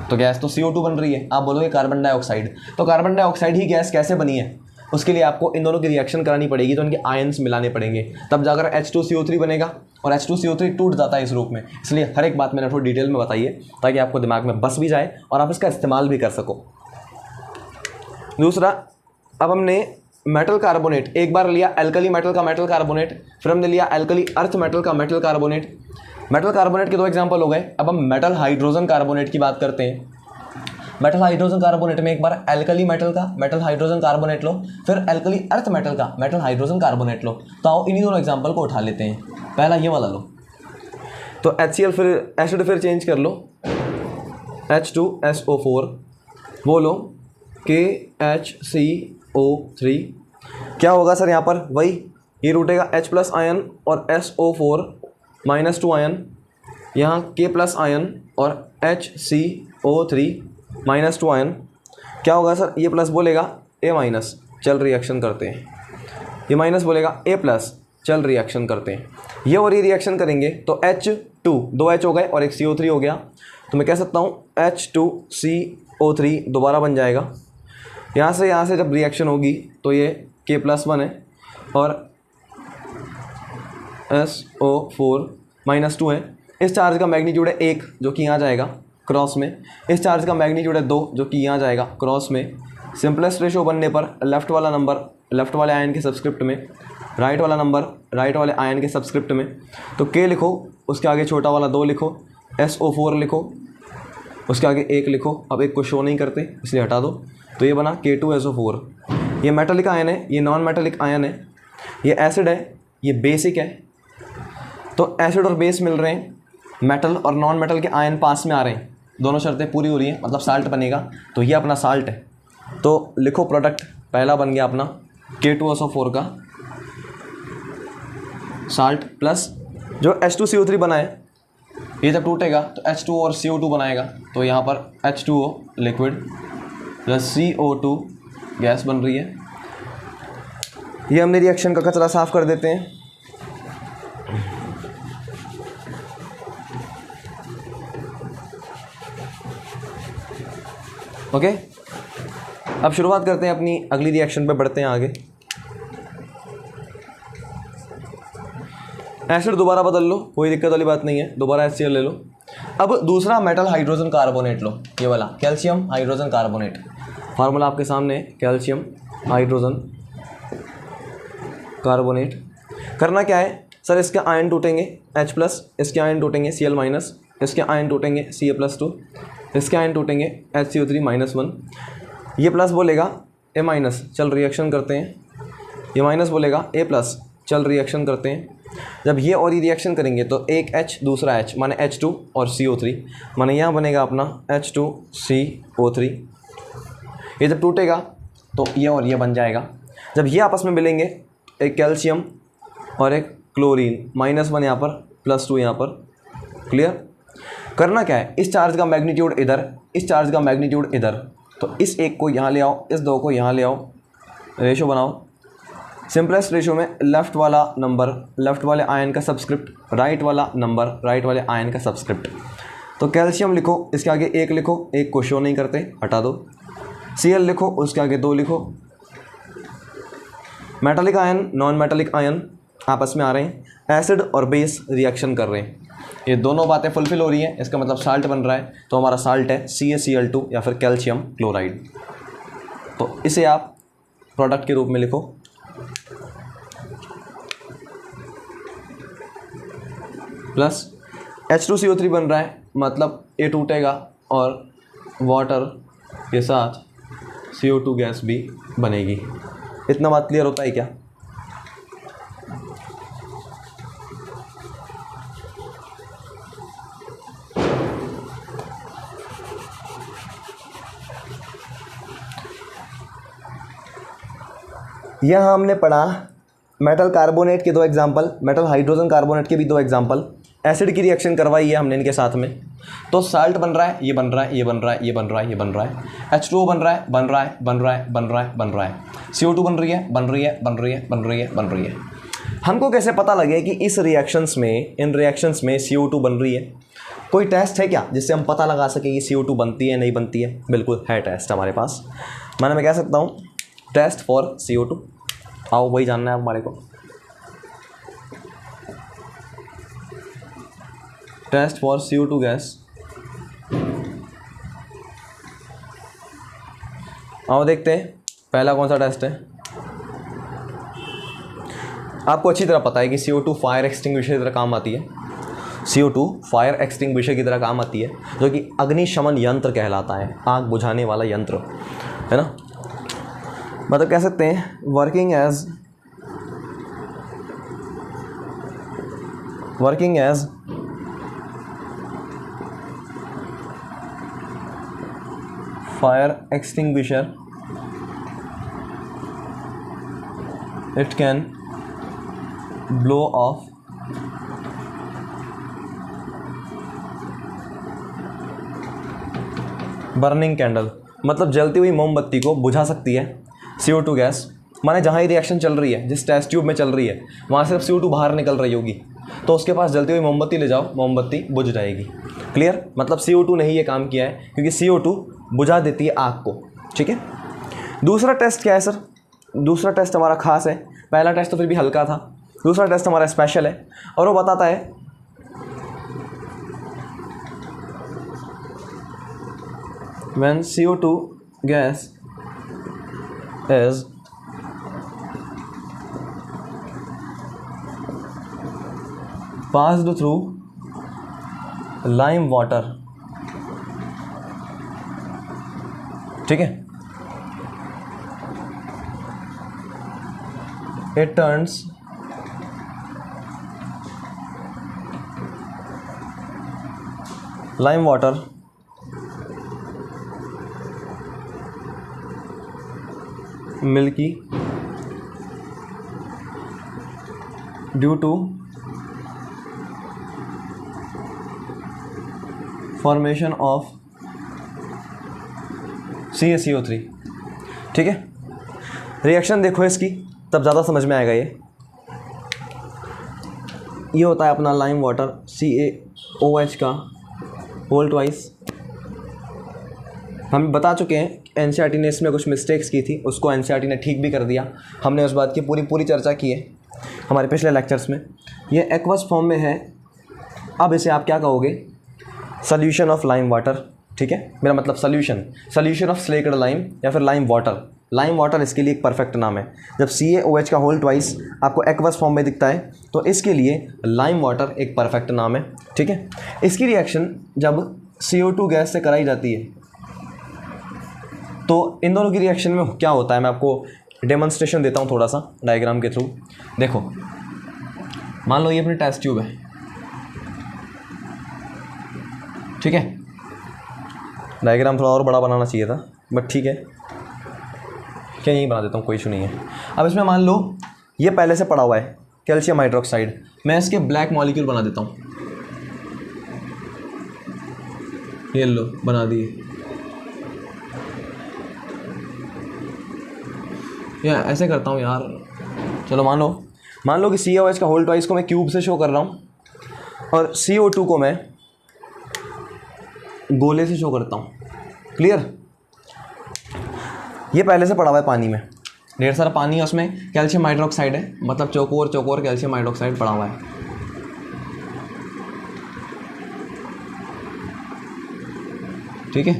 तो गैस तो CO2 बन रही है, आप बोलोगे कार्बन डाइऑक्साइड। तो कार्बन डाइऑक्साइड ही गैस कैसे बनी है, उसके लिए आपको इन दोनों की रिएक्शन करानी पड़ेगी, तो इनके आयन्स मिलाने पड़ेंगे, तब जाकर H2CO3 बनेगा। और H2CO3 टूट जाता है इस रूप में, इसलिए हर एक बात मैंने थोड़ी डिटेल में बताई है ताकि आपको दिमाग में बस भी जाए और आप इसका इस्तेमाल भी कर सको। दूसरा, अब हमने मेटल कार्बोनेट एक बार लिया, एल्कली मेटल का मेटल कार्बोनेट, फिर हमने लिया एल्कली अर्थ मेटल का मेटल कार्बोनेट। मेटल कार्बोनेट के 2 एग्जाम्पल हो गए। अब हम मेटल हाइड्रोजन कार्बोनेट की बात करते हैं। मेटल हाइड्रोजन कार्बोनेट में एक बार एल्कली मेटल का मेटल हाइड्रोजन कार्बोनेट लो, फिर एल्कली अर्थ मेटल का मेटल हाइड्रोजन कार्बोनेट लो। तो आओ इन्हीं दोनों एग्जाम्पल को उठा लेते हैं। पहला ये वाला लो, तो HCl फिर एसिड फिर चेंज कर लो, H2SO4 वो लो, KHCO3 क्या होगा सर यहाँ पर वही ये रूटेगा H प्लस आयन और SO4 -2 आयन, यहाँ K प्लस आयन और HCO3 -2 आयन। क्या होगा सर ये प्लस बोलेगा A माइनस, चल रिएक्शन करते हैं, ये माइनस बोलेगा A प्लस, चल रिएक्शन करते हैं। ये और ये रिएक्शन करेंगे तो H2 दो H हो गए और एक CO3 हो गया, तो मैं कह सकता हूँ H2CO3 दोबारा बन जाएगा। यहाँ से जब रिएक्शन होगी तो ये K+1 है और SO4 -2 है। इस चार्ज का मैग्नीट्यूड है 1 जो कि यहाँ जाएगा क्रॉस में, इस चार्ज का मैग्नीट्यूड है 2 जो कि यहाँ जाएगा क्रॉस में। सिंपलेस्ट रेशो बनने पर लेफ़्ट वाला नंबर लेफ़्ट वाले आयन के सबस्क्रिप्ट में, राइट वाला नंबर राइट वाले आयन के सबस्क्रिप्ट में। तो K लिखो, उसके आगे छोटा वाला 2 लिखो, SO4 लिखो, उसके आगे 1 लिखो। अब एक को शो नहीं करते इसलिए हटा दो, तो ये बना K2SO4। ये मेटालिक आयन है, ये नॉन मेटालिक आयन है, ये एसिड है, ये बेसिक है। तो एसिड और बेस मिल रहे हैं, मेटल और नॉन मेटल के आयन पास में आ रहे हैं, दोनों शर्तें पूरी हो रही हैं, मतलब साल्ट बनेगा। तो ये अपना साल्ट है। तो लिखो प्रोडक्ट पहला बन गया अपना K2SO4 का साल्ट प्लस जो H2CO3 बना है, ये जब टूटेगा तो H2O और CO2 बनाएगा, तो यहाँ पर H2O liquid plus CO2 gas बन रही है। ये हमने रिएक्शन का कचरा साफ कर देते हैं। ओके, अब शुरुआत करते हैं अपनी अगली रिएक्शन पे, बढ़ते हैं आगे। एसिड दोबारा बदल लो, कोई दिक्कत वाली बात नहीं है, दोबारा HCl ले लो। अब दूसरा मेटल हाइड्रोजन कार्बोनेट लो, ये वाला कैल्शियम हाइड्रोजन कार्बोनेट। फार्मूला आपके सामने है, कैल्शियम हाइड्रोजन कार्बोनेट। करना क्या है सर, इसके आयन टूटेंगे H+, इसके आयन टूटेंगे Cl-, इसके आयन टूटेंगे Ca+2, इसके आयन टूटेंगे HCO3 -1। ये प्लस बोलेगा A-, चल रिएक्शन करते हैं, ये माइनस बोलेगा A+, चल रिएक्शन करते हैं। जब ये और ये रिएक्शन करेंगे तो एक H दूसरा H माने H2 और CO3, माने यहाँ बनेगा अपना H2CO3। ये जब टूटेगा तो ये और ये बन जाएगा। जब ये आपस में मिलेंगे, एक कैल्शियम और एक क्लोरीन, -1 यहाँ पर +2 यहाँ पर। क्लियर? करना क्या है, इस चार्ज का मैग्नीट्यूड इधर, इस चार्ज का मैग्नीट्यूड इधर, तो इस एक को यहाँ ले आओ, इस 2 को यहाँ ले आओ, रेशो बनाओ। सिंपलेस्ट रेशो में लेफ़्ट वाला नंबर लेफ़्ट वाले आयन का सबस्क्रिप्ट, राइट वाला नंबर राइट वाले आयन का सबस्क्रिप्ट। तो कैल्शियम लिखो, इसके आगे 1 लिखो, 1 को शो नहीं करते हटा दो। Cl लिखो, उसके आगे 2 लिखो। Metallic ion non metallic ion आपस में आ रहे हैं, एसिड और बेस रिएक्शन कर रहे हैं, ये दोनों बातें फुलफिल हो रही हैं, इसका मतलब साल्ट बन रहा है। तो हमारा साल्ट है CaCl2 या फिर कैल्शियम क्लोराइड। तो इसे आप प्रोडक्ट के रूप में लिखो, प्लस H2CO3 बन रहा है, मतलब ये टूटेगा और वाटर के साथ CO2 गैस भी बनेगी। इतना बात क्लियर होता है क्या? यह हमने पढ़ा मेटल कार्बोनेट के 2 एग्जाम्पल, मेटल हाइड्रोजन कार्बोनेट के भी 2 एग्जाम्पल, एसिड की रिएक्शन करवाई है हमने इनके साथ में। तो साल्ट बन रहा है, ये बन रहा है, ये बन रहा है, ये बन रहा है, ये बन रहा है। H2O बन रहा है, बन रहा है, बन रहा है, बन रहा है, बन रहा है। CO2 बन रही है, बन रही है, बन रही है, बन रही है, बन रही है। हमको कैसे पता लगे कि इस रिएक्शंस में, इन रिएक्शंस में CO2 बन रही है? कोई टेस्ट है क्या जिससे हम पता लगा सके ये CO2 बनती है नहीं बनती है? बिल्कुल है टेस्ट हमारे पास। मैं कह सकता हूँ टेस्ट फॉर CO2। आओ वही जानना है हमारे को। Test for CO2 gas. आओ देखते हैं पहला कौन सा टेस्ट है। आपको अच्छी तरह पता है कि CO2 फायर एक्सटिंग्विशर की तरह काम आती है। CO2 फायर एक्सटिंग्विशर की तरह काम आती है, जो कि अग्निशमन यंत्र कहलाता है, आग बुझाने वाला यंत्र है ना। मतलब कह सकते हैं working as fire extinguisher it can blow off burning candle, मतलब जलती हुई मोमबत्ती को बुझा सकती है CO2 गैस। माने जहाँ ही रिएक्शन चल रही है, जिस टेस्ट ट्यूब में चल रही है, वहाँ से जब CO2 बाहर निकल रही होगी तो उसके पास जलती हुई मोमबत्ती ले जाओ, मोमबत्ती बुझ जाएगी। क्लियर? मतलब CO2 ने ही ये काम किया है, क्योंकि CO2 बुझा देती है आग को। ठीक है। दूसरा टेस्ट क्या है सर? दूसरा टेस्ट हमारा खास है। पहला टेस्ट तो फिर भी हल्का था, दूसरा टेस्ट हमारा स्पेशल है, और वो बताता है when CO2 gas is passed through lime water, ठीक है, it turns lime water milky due to formation of CaCO3। ठीक है। रिएक्शन देखो इसकी, तब ज़्यादा समझ में आएगा। ये होता है अपना लाइम वाटर CaOH का होल ट्वाइस। हम बता चुके हैं NCERT ने इसमें कुछ मिस्टेक्स की थी, उसको NCERT ने ठीक भी कर दिया। हमने उस बात की पूरी चर्चा की है हमारे पिछले लेक्चर्स में। ये एक्वस फॉर्म में है। अब इसे आप क्या कहोगे? Solution of lime water. ठीक है, मेरा मतलब सॉल्यूशन ऑफ स्लेक्ड लाइम या फिर लाइम वाटर। लाइम वाटर इसके लिए एक परफेक्ट नाम है। जब CaOH का होल ट्वाइस आपको एक्वस फॉर्म में दिखता है तो इसके लिए लाइम वाटर एक परफेक्ट नाम है। ठीक है। इसकी रिएक्शन जब CO2 गैस से कराई जाती है तो इन दोनों की रिएक्शन में क्या होता है, मैं आपको डेमोन्स्ट्रेशन देता हूँ थोड़ा सा डायग्राम के थ्रू। देखो, मान लो ये अपनी टेस्ट ट्यूब है। ठीक है, डायग्राम थोड़ा और बड़ा बनाना चाहिए था, बट ठीक है, क्या यही बना देता हूँ, कोई इशू नहीं है। अब इसमें मान लो ये पहले से पड़ा हुआ है कैल्शियम हाइड्रोक्साइड, मैं इसके ब्लैक मॉलिक्यूल बना देता हूँ। ये लो, बना दिए। या ऐसे करता हूँ यार, चलो मान लो कि CaOH का होल ट्वाइस को मैं क्यूब से शो कर रहा हूँ और CO2 को मैं गोले से शो करता हूँ। क्लियर? ये पहले से पड़ा हुआ है पानी में, ढेर सारा पानी है, उसमें कैल्शियम हाइड्रोक्साइड है, मतलब चौकोर कैल्शियम हाइड्रोक्साइड पड़ा हुआ है। ठीक है।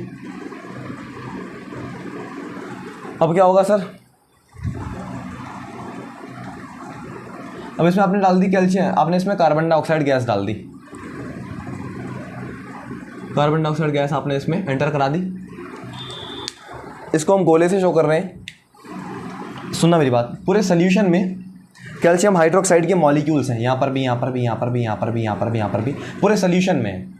अब क्या होगा सर? अब इसमें आपने डाल दी कैल्शियम, आपने इसमें कार्बन डाइऑक्साइड गैस डाल दी। कार्बन डाइऑक्साइड गैस आपने इसमें एंटर करा दी। इसको हम गोले से शो कर रहे हैं। सुनना मेरी बात, पूरे सोल्यूशन में कैल्शियम हाइड्रोक्साइड के मॉलिक्यूल्स हैं, यहाँ पर भी, यहाँ पर भी, यहाँ पर भी, यहाँ पर भी, यहाँ पर भी, यहाँ पर भी, पूरे सोल्यूशन में।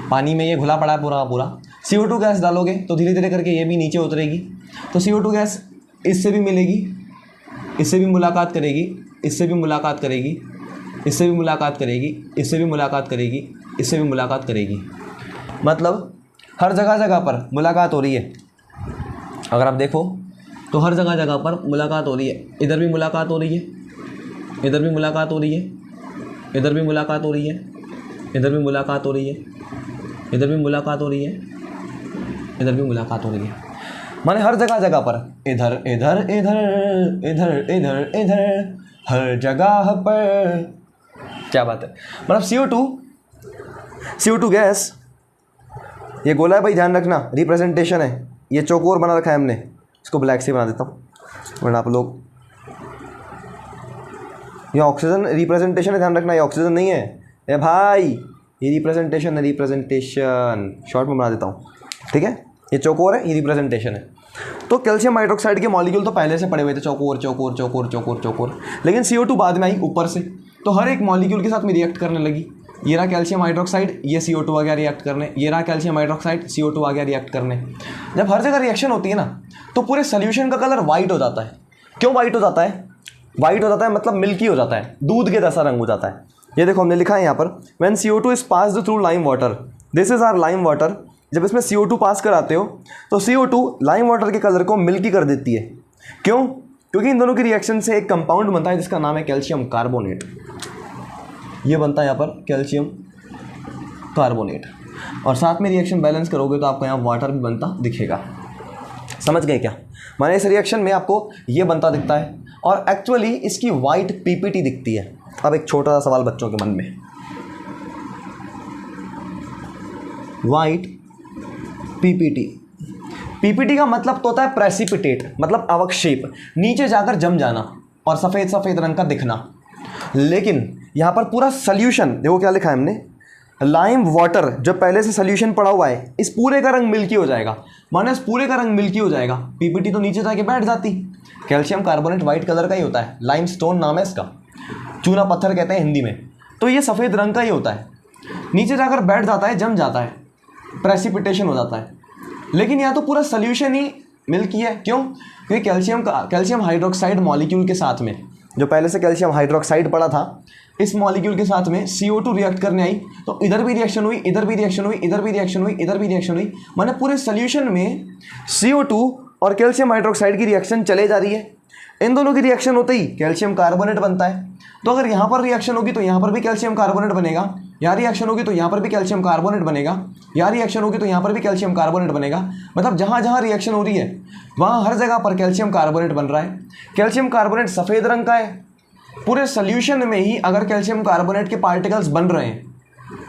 पानी में ये घुला पड़ा है पूरा पूरा। CO2 गैस डालोगे तो धीरे धीरे करके ये भी नीचे उतरेगी, तो CO2 गैस इससे भी मिलेगी, इससे भी मुलाकात करेगी, इससे भी मुलाकात करेगी, इससे भी मुलाकात करेगी, इससे भी मुलाकात करेगी, इससे भी मुलाकात करेगी। मतलब हर जगह पर मुलाकात हो रही है। अगर आप देखो तो हर जगह पर मुलाकात हो रही है। इधर भी मुलाकात हो रही है, इधर भी मुलाकात हो रही है, इधर भी मुलाकात हो रही है, इधर भी मुलाकात हो रही है, इधर भी मुलाकात हो रही है, इधर भी मुलाकात हो रही है। माने हर जगह पर, इधर इधर इधर इधर इधर इधर, हर जगह पर। क्या बात है। मतलब CO2 गैस, ये गोला है भाई, ध्यान रखना, रिप्रेजेंटेशन है। ये चौकोर बना रखा है हमने, इसको ब्लैक से बना देता हूँ वरना आप लोग, ये ऑक्सीजन रिप्रेजेंटेशन है, ध्यान रखना, ये ऑक्सीजन नहीं है ए भाई, ये रिप्रेजेंटेशन है, रिप्रेजेंटेशन शॉर्ट में बना देता हूँ। ठीक है, ये चौकोर है, ये रिप्रेजेंटेशन है। तो कैल्शियम हाइड्रोक्साइड के मॉलिक्यूल तो पहले से पड़े हुए थे, चौकोर चौकोर चौकोर चौकोर चौकोर, लेकिन CO2 बाद में आई ऊपर से, तो हर एक मॉलिक्यूल के साथ में रिएक्ट करने लगी। ये रहा कैल्शियम हाइड्रोक्साइड, ये CO2 आ गया रिएक्ट करने, ये रहा कैल्शियम हाइड्रोक्साइड, CO2 आ गया रिएक्ट करने। जब हर जगह रिएक्शन होती है ना, तो पूरे सोल्यूशन का कलर वाइट हो जाता है। क्यों वाइट हो जाता है? वाइट हो जाता है मतलब मिल्की हो जाता है, दूध के जैसा रंग हो जाता है। ये देखो हमने लिखा है यहाँ पर when CO2 is passed through lime water, this is our lime water. जब इसमें CO2 पास कराते हो तो CO2 लाइम वाटर के कलर को मिल्की कर देती है। क्यों? क्योंकि इन दोनों की रिएक्शन से एक कंपाउंड बनता है जिसका नाम है कैल्शियम कार्बोनेट। ये बनता है यहाँ पर कैल्शियम कार्बोनेट, और साथ में रिएक्शन बैलेंस करोगे तो आपको यहाँ वाटर भी बनता दिखेगा। समझ गए क्या? माने इस रिएक्शन में आपको ये बनता दिखता है और एक्चुअली इसकी वाइट पीपीटी दिखती है। अब एक छोटा सा सवाल बच्चों के मन में, वाइट पीपीटी, पीपीटी का मतलब तो होता है प्रेसिपिटेट, मतलब अवक्षेप, नीचे जाकर जम जाना और सफ़ेद सफ़ेद रंग का दिखना। लेकिन यहाँ पर पूरा सॉल्यूशन देखो क्या लिखा है हमने, लाइम वाटर जो पहले से सॉल्यूशन पड़ा हुआ है इस पूरे का रंग मिल्की हो जाएगा। माने इस पूरे का रंग मिल्की हो जाएगा, पीपीटी तो नीचे जाके बैठ जाती। कैल्शियम कार्बोनेट वाइट कलर का ही होता है, लाइमस्टोन नाम है इसका, चूना पत्थर कहते हैं हिंदी में। तो ये सफ़ेद रंग का ही होता है, नीचे जाकर बैठ जाता है, जम जाता है, प्रेसिपिटेशन हो जाता है। लेकिन यहाँ तो पूरा सॉल्यूशन ही मिल्की है। क्यों? क्योंकि कैल्शियम हाइड्रोक्साइड मॉलिक्यूल के साथ में जो पहले से कैल्शियम हाइड्रोक्साइड पड़ा था, इस मॉलिक्यूल के साथ में CO2 रिएक्ट करने आई तो इधर भी रिएक्शन हुई, इधर भी रिएक्शन हुई, इधर भी रिएक्शन हुई, इधर भी रिएक्शन हुई। माने पूरे सॉल्यूशन में CO2 और कैल्शियम हाइड्रोक्साइड की रिएक्शन चले जा रही है। इन दोनों की रिएक्शन होते ही कैल्शियम कार्बोनेट बनता है। तो अगर यहाँ पर रिएक्शन होगी तो यहाँ पर भी कैल्शियम कार्बोनेट बनेगा, यहाँ रिएक्शन होगी तो यहाँ पर भी कैल्शियम कार्बोनेट बनेगा, यहाँ रिएक्शन होगी तो यहाँ पर भी कैल्शियम कार्बोनेट बनेगा। मतलब जहाँ जहाँ रिएक्शन हो रही है वहाँ हर जगह पर कैल्शियम कार्बोनेट बन रहा है। कैल्शियम कार्बोनेट सफ़ेद रंग का है। पूरे सॉल्यूशन में ही अगर कैल्शियम कार्बोनेट के पार्टिकल्स बन रहे हैं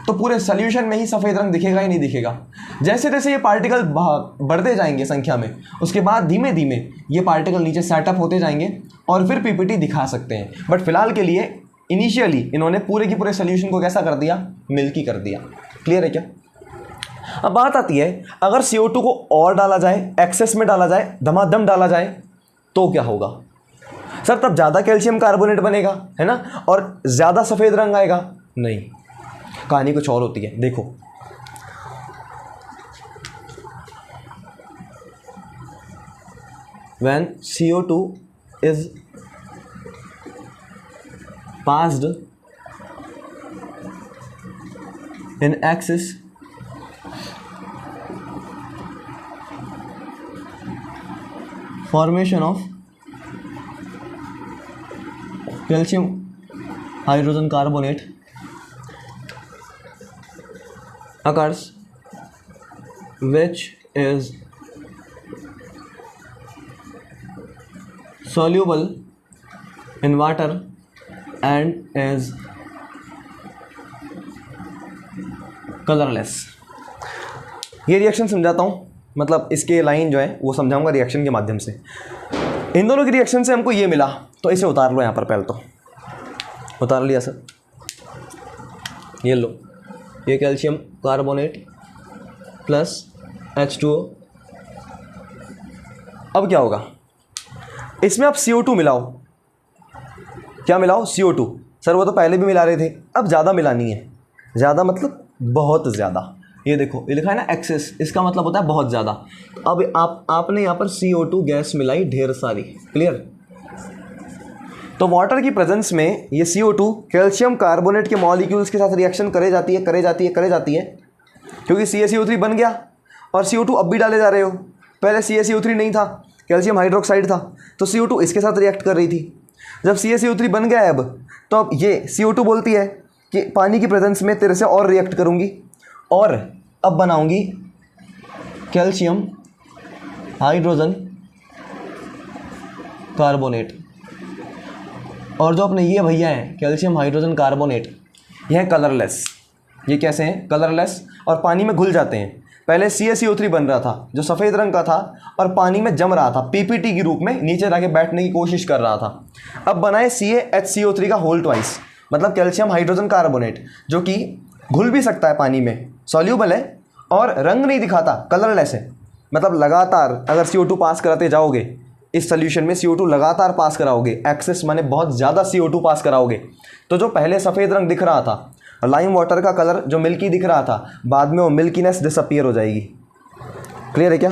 तो पूरे सॉल्यूशन में ही सफ़ेद रंग दिखेगा ही नहीं दिखेगा। जैसे जैसे ये पार्टिकल बढ़ते जाएंगे संख्या में, उसके बाद धीमे धीमे ये पार्टिकल नीचे सेटअप होते जाएंगे और फिर पीपीटी दिखा सकते हैं। बट फिलहाल के लिए इनिशियली इन्होंने पूरे के पूरे सॉल्यूशन को कैसा कर दिया? मिल्की कर दिया। क्लियर है क्या? अब बात आती है अगर CO2 को और डाला जाए, एक्सेस में डाला जाए, धमाधम डाला जाए तो क्या होगा? सर तब ज़्यादा कैल्शियम कार्बोनेट बनेगा, है ना, और ज़्यादा सफ़ेद रंग आएगा? नहीं, कहानी कुछ और होती है। देखो when CO2 is passed in excess formation of calcium hydrogen carbonate occurs, which is soluble in water and is colorless। ये रिएक्शन समझाता हूँ, मतलब इसके लाइन जो है वो समझाऊंगा रिएक्शन के माध्यम से। इन दोनों की रिएक्शन से हमको ये मिला तो इसे उतार लो यहाँ पर, पहले तो उतार लिया सर। ये लो, ये कैल्शियम कार्बोनेट प्लस H2O। अब क्या होगा? इसमें आप CO2 मिलाओ। क्या मिलाओ? CO2। सर वो तो पहले भी मिला रहे थे, अब ज़्यादा मिलानी है। ज़्यादा मतलब बहुत ज़्यादा। ये देखो ये लिखा है ना एक्सेस, इसका मतलब होता है बहुत ज़्यादा। अब आपने यहाँ पर CO2 गैस मिलाई ढेर सारी। क्लियर? तो वाटर की प्रेजेंस में ये CO2 कैल्शियम कार्बोनेट के मॉलिक्यूल्स के साथ रिएक्शन करे जाती है क्योंकि CaCO3 बन गया और CO2 अब भी डाले जा रहे हो। पहले CaCO3 नहीं था, कैल्शियम हाइड्रोक्साइड था, तो CO2 इसके साथ रिएक्ट कर रही थी। जब CaCO3 बन गया है अब, तो अब ये CO2 बोलती है कि पानी की प्रेजेंस में तेरे से और रिएक्ट करूँगी और अब बनाऊँगी कैल्शियम हाइड्रोजन कार्बोनेट। और जो अपने ये भैया हैं कैल्शियम हाइड्रोजन कार्बोनेट, यह है कलरलेस। ये कैसे हैं? कलरलेस और पानी में घुल जाते हैं। पहले CaCO3 बन रहा था जो सफ़ेद रंग का था और पानी में जम रहा था, पीपीटी के रूप में नीचे जाके बैठने की कोशिश कर रहा था। अब बनाए CaHCO3 का होल ट्वाइस, मतलब कैल्शियम हाइड्रोजन कार्बोनेट, जो कि घुल भी सकता है पानी में, सॉल्यूबल है और रंग नहीं दिखाता, कलरलेस है। मतलब लगातार अगर CO2 पास कराते जाओगे इस सोल्यूशन में, CO2 लगातार पास कराओगे, एक्सेस माने बहुत ज़्यादा CO2 पास कराओगे, तो जो पहले सफ़ेद रंग दिख रहा था, लाइम वाटर का कलर जो मिल्की दिख रहा था, बाद में वो मिल्कीनेस डिसअपीयर हो जाएगी। क्लियर है क्या?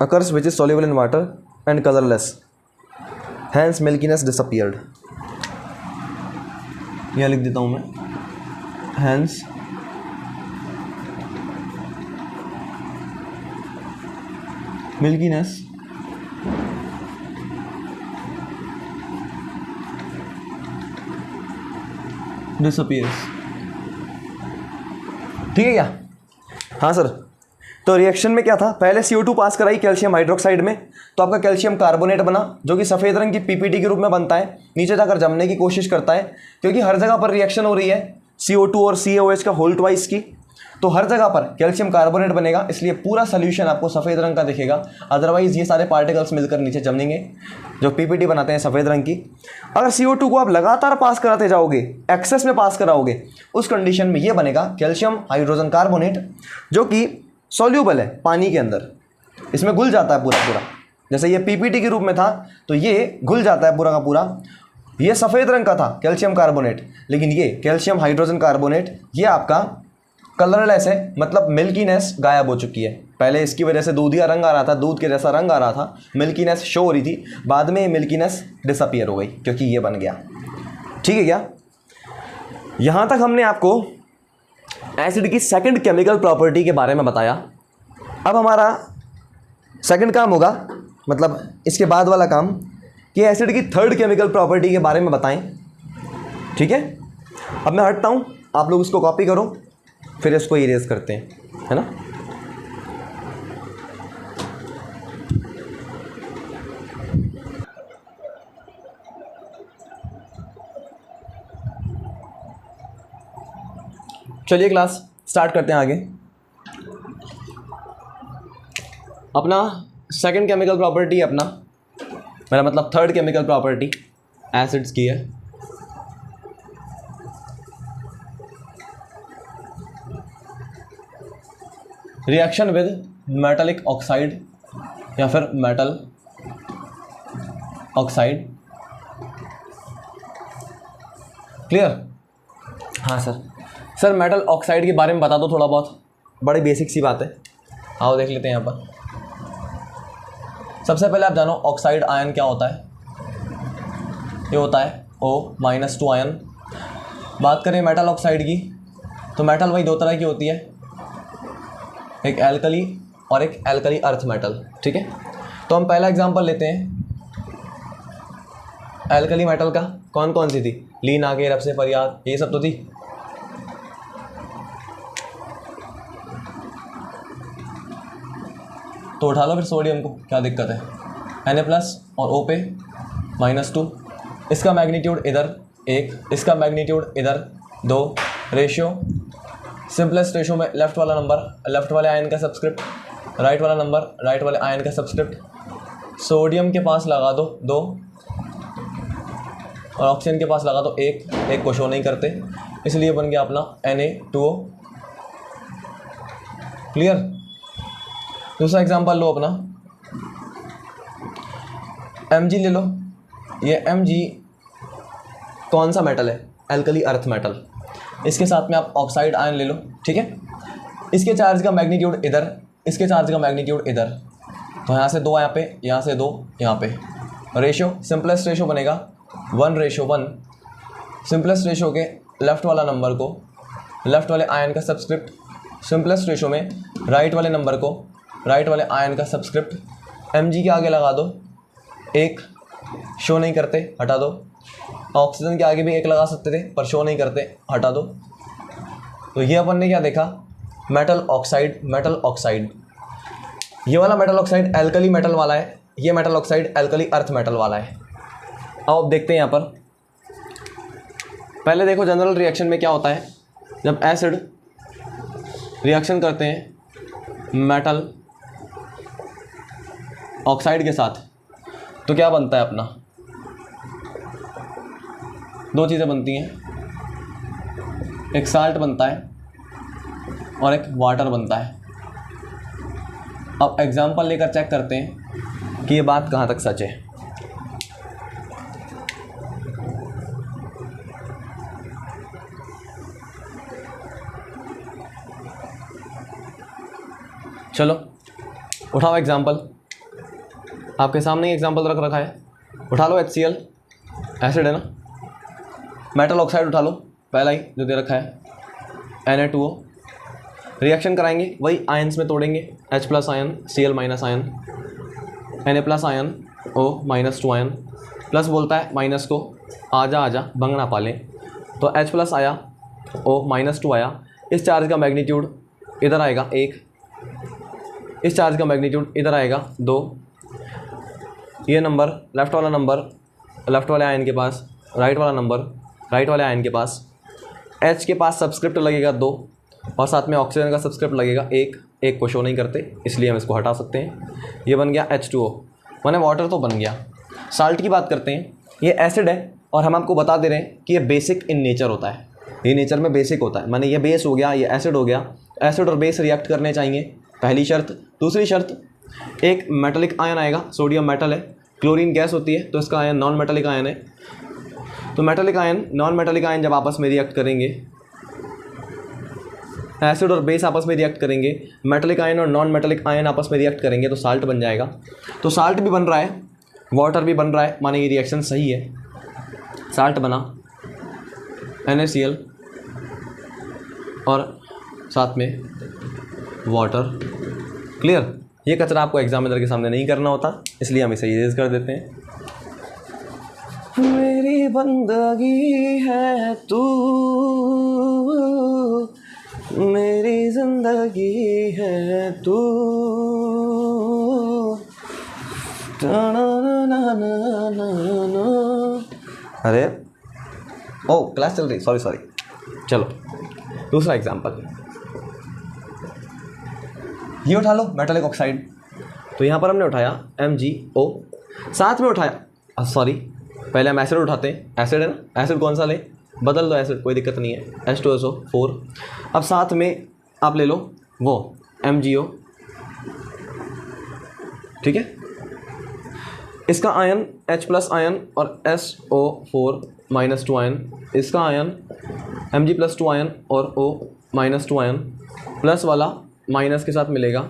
Occurs which is soluble in water and colourless. Hence milkiness disappeared, यह लिख देता हूँ मैं, हैंस मिल्कीनेस डिसअपियर्स। ठीक है क्या? हाँ सर। तो रिएक्शन में क्या था, पहले CO2 पास कराई कैल्शियम हाइड्रोक्साइड में, तो आपका कैल्शियम कार्बोनेट बना जो कि सफ़ेद रंग की PPT के रूप में बनता है, नीचे जाकर जमने की कोशिश करता है, क्योंकि हर जगह पर रिएक्शन हो रही है CO2 और CaOH का होल ट्वाइस की, तो हर जगह पर कैल्शियम कार्बोनेट बनेगा, इसलिए पूरा सोल्यूशन आपको सफ़ेद रंग का दिखेगा। अदरवाइज़ ये सारे पार्टिकल्स मिलकर नीचे जमेंगे जो PPT बनाते हैं सफ़ेद रंग की। अगर CO2 को आप लगातार पास कराते जाओगे, एक्सेस में पास कराओगे, उस कंडीशन में ये बनेगा कैल्शियम हाइड्रोजन कार्बोनेट, जो कि सॉल्यूबल है पानी के अंदर, इसमें घुल जाता है पूरा पूरा। जैसे ये PPT के रूप में था तो ये घुल जाता है पूरा का पूरा। ये सफ़ेद रंग का था कैल्शियम कार्बोनेट, लेकिन ये कैल्शियम हाइड्रोजन कार्बोनेट ये आपका कलरलेस है, मतलब मिल्कीनेस गायब हो चुकी है। पहले इसकी वजह से दूधिया रंग आ रहा था, दूध के जैसा रंग आ रहा था, मिल्कीनेस शो हो रही थी, बाद में मिल्कीनेस डिसअपियर हो गई क्योंकि ये बन गया। ठीक है क्या? यहाँ तक हमने आपको एसिड की सेकंड केमिकल प्रॉपर्टी के बारे में बताया। अब हमारा सेकंड काम होगा, मतलब इसके बाद वाला काम, कि एसिड की थर्ड केमिकल प्रॉपर्टी के बारे में बताएं। ठीक है? अब मैं हटता हूँ, आप लोग इसको कॉपी करो, फिर इसको इरेज करते हैं, है ना। चलिए क्लास स्टार्ट करते हैं आगे। अपना सेकंड केमिकल प्रॉपर्टी, अपना मेरा मतलब थर्ड केमिकल प्रॉपर्टी एसिड्स की है। रिएक्शन विद मेटालिक ऑक्साइड या फिर मेटल ऑक्साइड। क्लियर? हाँ सर। सर मेटल ऑक्साइड के बारे में बता दो थोड़ा बहुत, बड़ी बेसिक सी बात है। आओ देख लेते हैं यहाँ पर। सबसे पहले आप जानो ऑक्साइड आयन क्या होता है। ये होता है O-2 आयन। बात करें मेटल ऑक्साइड की, तो मेटल वही दो तरह की होती है, एक एल्कली और एक एल्कली अर्थ मेटल। ठीक है? तो हम पहला एग्जांपल लेते हैं एल्कली मेटल का। कौन कौन सी थी? लीन आगे, रब से फरियाद, ये सब तो थी। तो उठा लो फिर सोडियम को, क्या दिक्कत है। Na+ और O पे -2, इसका मैग्नीट्यूड इधर 1, इसका मैग्नीट्यूड इधर 2। रेशियो सिंपलेस्ट रेशो में लेफ्ट वाला नंबर लेफ्ट वाले आयन का सब्सक्रिप्ट, राइट वाला नंबर राइट वाले आयन का सब्सक्रिप्ट। सोडियम के पास लगा दो 2 और ऑक्सीजन के पास लगा दो 1, एक को शो नहीं करते, इसलिए बन गया अपना Na2O। क्लियर? दूसरा एग्जांपल लो अपना, Mg ले लो। ये Mg कौन सा मेटल है? Alkali earth metal. इसके साथ में आप ऑक्साइड आयन ले लो। ठीक है? इसके चार्ज का मैग्नीट्यूड इधर, इसके चार्ज का मैग्नीट्यूड इधर, तो यहाँ से 2 यहाँ पे, यहाँ से 2 यहाँ पे। रेशो सिंपलेस्ट रेशो बनेगा 1:1। सिंपलेस्ट रेशो के लेफ्ट वाला नंबर को लेफ्ट वाले आयन का सब्सक्रिप्ट, सिंपलेस्ट रेशो में राइट वाले नंबर को राइट वाले आयन का सब्सक्रिप्ट। Mg के आगे लगा दो 1, शो नहीं करते, हटा दो। ऑक्सीजन के आगे भी 1 लगा सकते थे पर शो नहीं करते, हटा दो। तो ये अपन ने क्या देखा? Metal oxide, metal oxide. ये वाला मेटल ऑक्साइड एल्कली मेटल वाला है, ये metal oxide alkali earth metal वाला है। अब देखते हैं यहाँ पर। पहले देखो जनरल रिएक्शन में क्या होता है। जब एसिड रिएक्शन करते हैं मेटल ऑक्साइड के साथ, तो क्या बनता है अपना? 2 चीज़ें बनती हैं, एक साल्ट बनता है और एक वाटर बनता है। अब एग्जांपल लेकर चेक करते हैं कि ये बात कहाँ तक सच है। चलो उठाओ एग्जांपल, आपके सामने ही एग्जांपल रख रखा है। उठा लो HCl, एसिड है ना। मेटल ऑक्साइड उठा लो, पहला ही जो दे रखा है Na2O। रिएक्शन कराएंगे, वही आयंस में तोड़ेंगे, H plus ion Cl minus ion, Na plus ion O minus 2 ion, plus बोलता है माइनस को आजा आजा भंग ना पालें, तो H प्लस आया, O माइनस 2 आया। इस चार्ज का मैग्नीट्यूड इधर आएगा 1, इस चार्ज का मैग्नीट्यूड इधर आएगा 2। ये नंबर लेफ़्ट वाला नंबर लेफ़्ट वाले आयन के पास, राइट वाला नंबर राइट वाले आयन के पास। H के पास सब्सक्रिप्ट लगेगा 2 और साथ में ऑक्सीजन का सब्सक्रिप्ट लगेगा 1। एक को शो नहीं करते इसलिए हम इसको हटा सकते हैं। ये बन गया H2O, माने वाटर तो बन गया। साल्ट की बात करते हैं, ये एसिड है और हम आपको बता दे रहे हैं कि ये बेसिक इन नेचर होता है, ये नेचर में बेसिक होता है, माने ये बेस हो गया, ये एसिड हो गया। एसिड और बेस रिएक्ट करने चाहिए, पहली शर्त। दूसरी शर्त, एक मेटलिक आयन आएगा, सोडियम मेटल है, क्लोरीन गैस होती है तो इसका आयन नॉन मेटलिक आयन है। तो metallic ion non metallic ion जब आपस में रिएक्ट करेंगे, एसिड और बेस आपस में रिएक्ट करेंगे, मेटलिक आयन और नॉन मेटलिक आयन आपस में रिएक्ट करेंगे तो साल्ट बन जाएगा। तो साल्ट भी बन रहा है, वाटर भी बन रहा है, माने ये रिएक्शन सही है। साल्ट बना NaCl और साथ में वाटर। क्लियर। ये कचरा आपको एग्जामिनर के सामने नहीं करना होता, इसलिए हम इसे इरेज कर देते हैं। मेरी बंदगी है तू, मेरी जिंदगी है तू, अरे ओ क्लास चल रही, सॉरी। चलो दूसरा एग्जाम्पल, ये उठा लो मेटलिक ऑक्साइड। तो यहाँ पर हमने उठाया MgO, साथ में उठाया सॉरी पहले हम एसिड उठाते हैं, एसिड है ना, एसिड कौन सा ले, बदल दो एसिड, कोई दिक्कत नहीं है, H2SO4। अब साथ में आप ले लो वो MgO, ठीक है। इसका आयन H प्लस आयन और SO4 माइनस 2 आयन, इसका आयन Mg प्लस 2 आयन और O माइनस 2 आयन, प्लस वाला माइनस के साथ मिलेगा,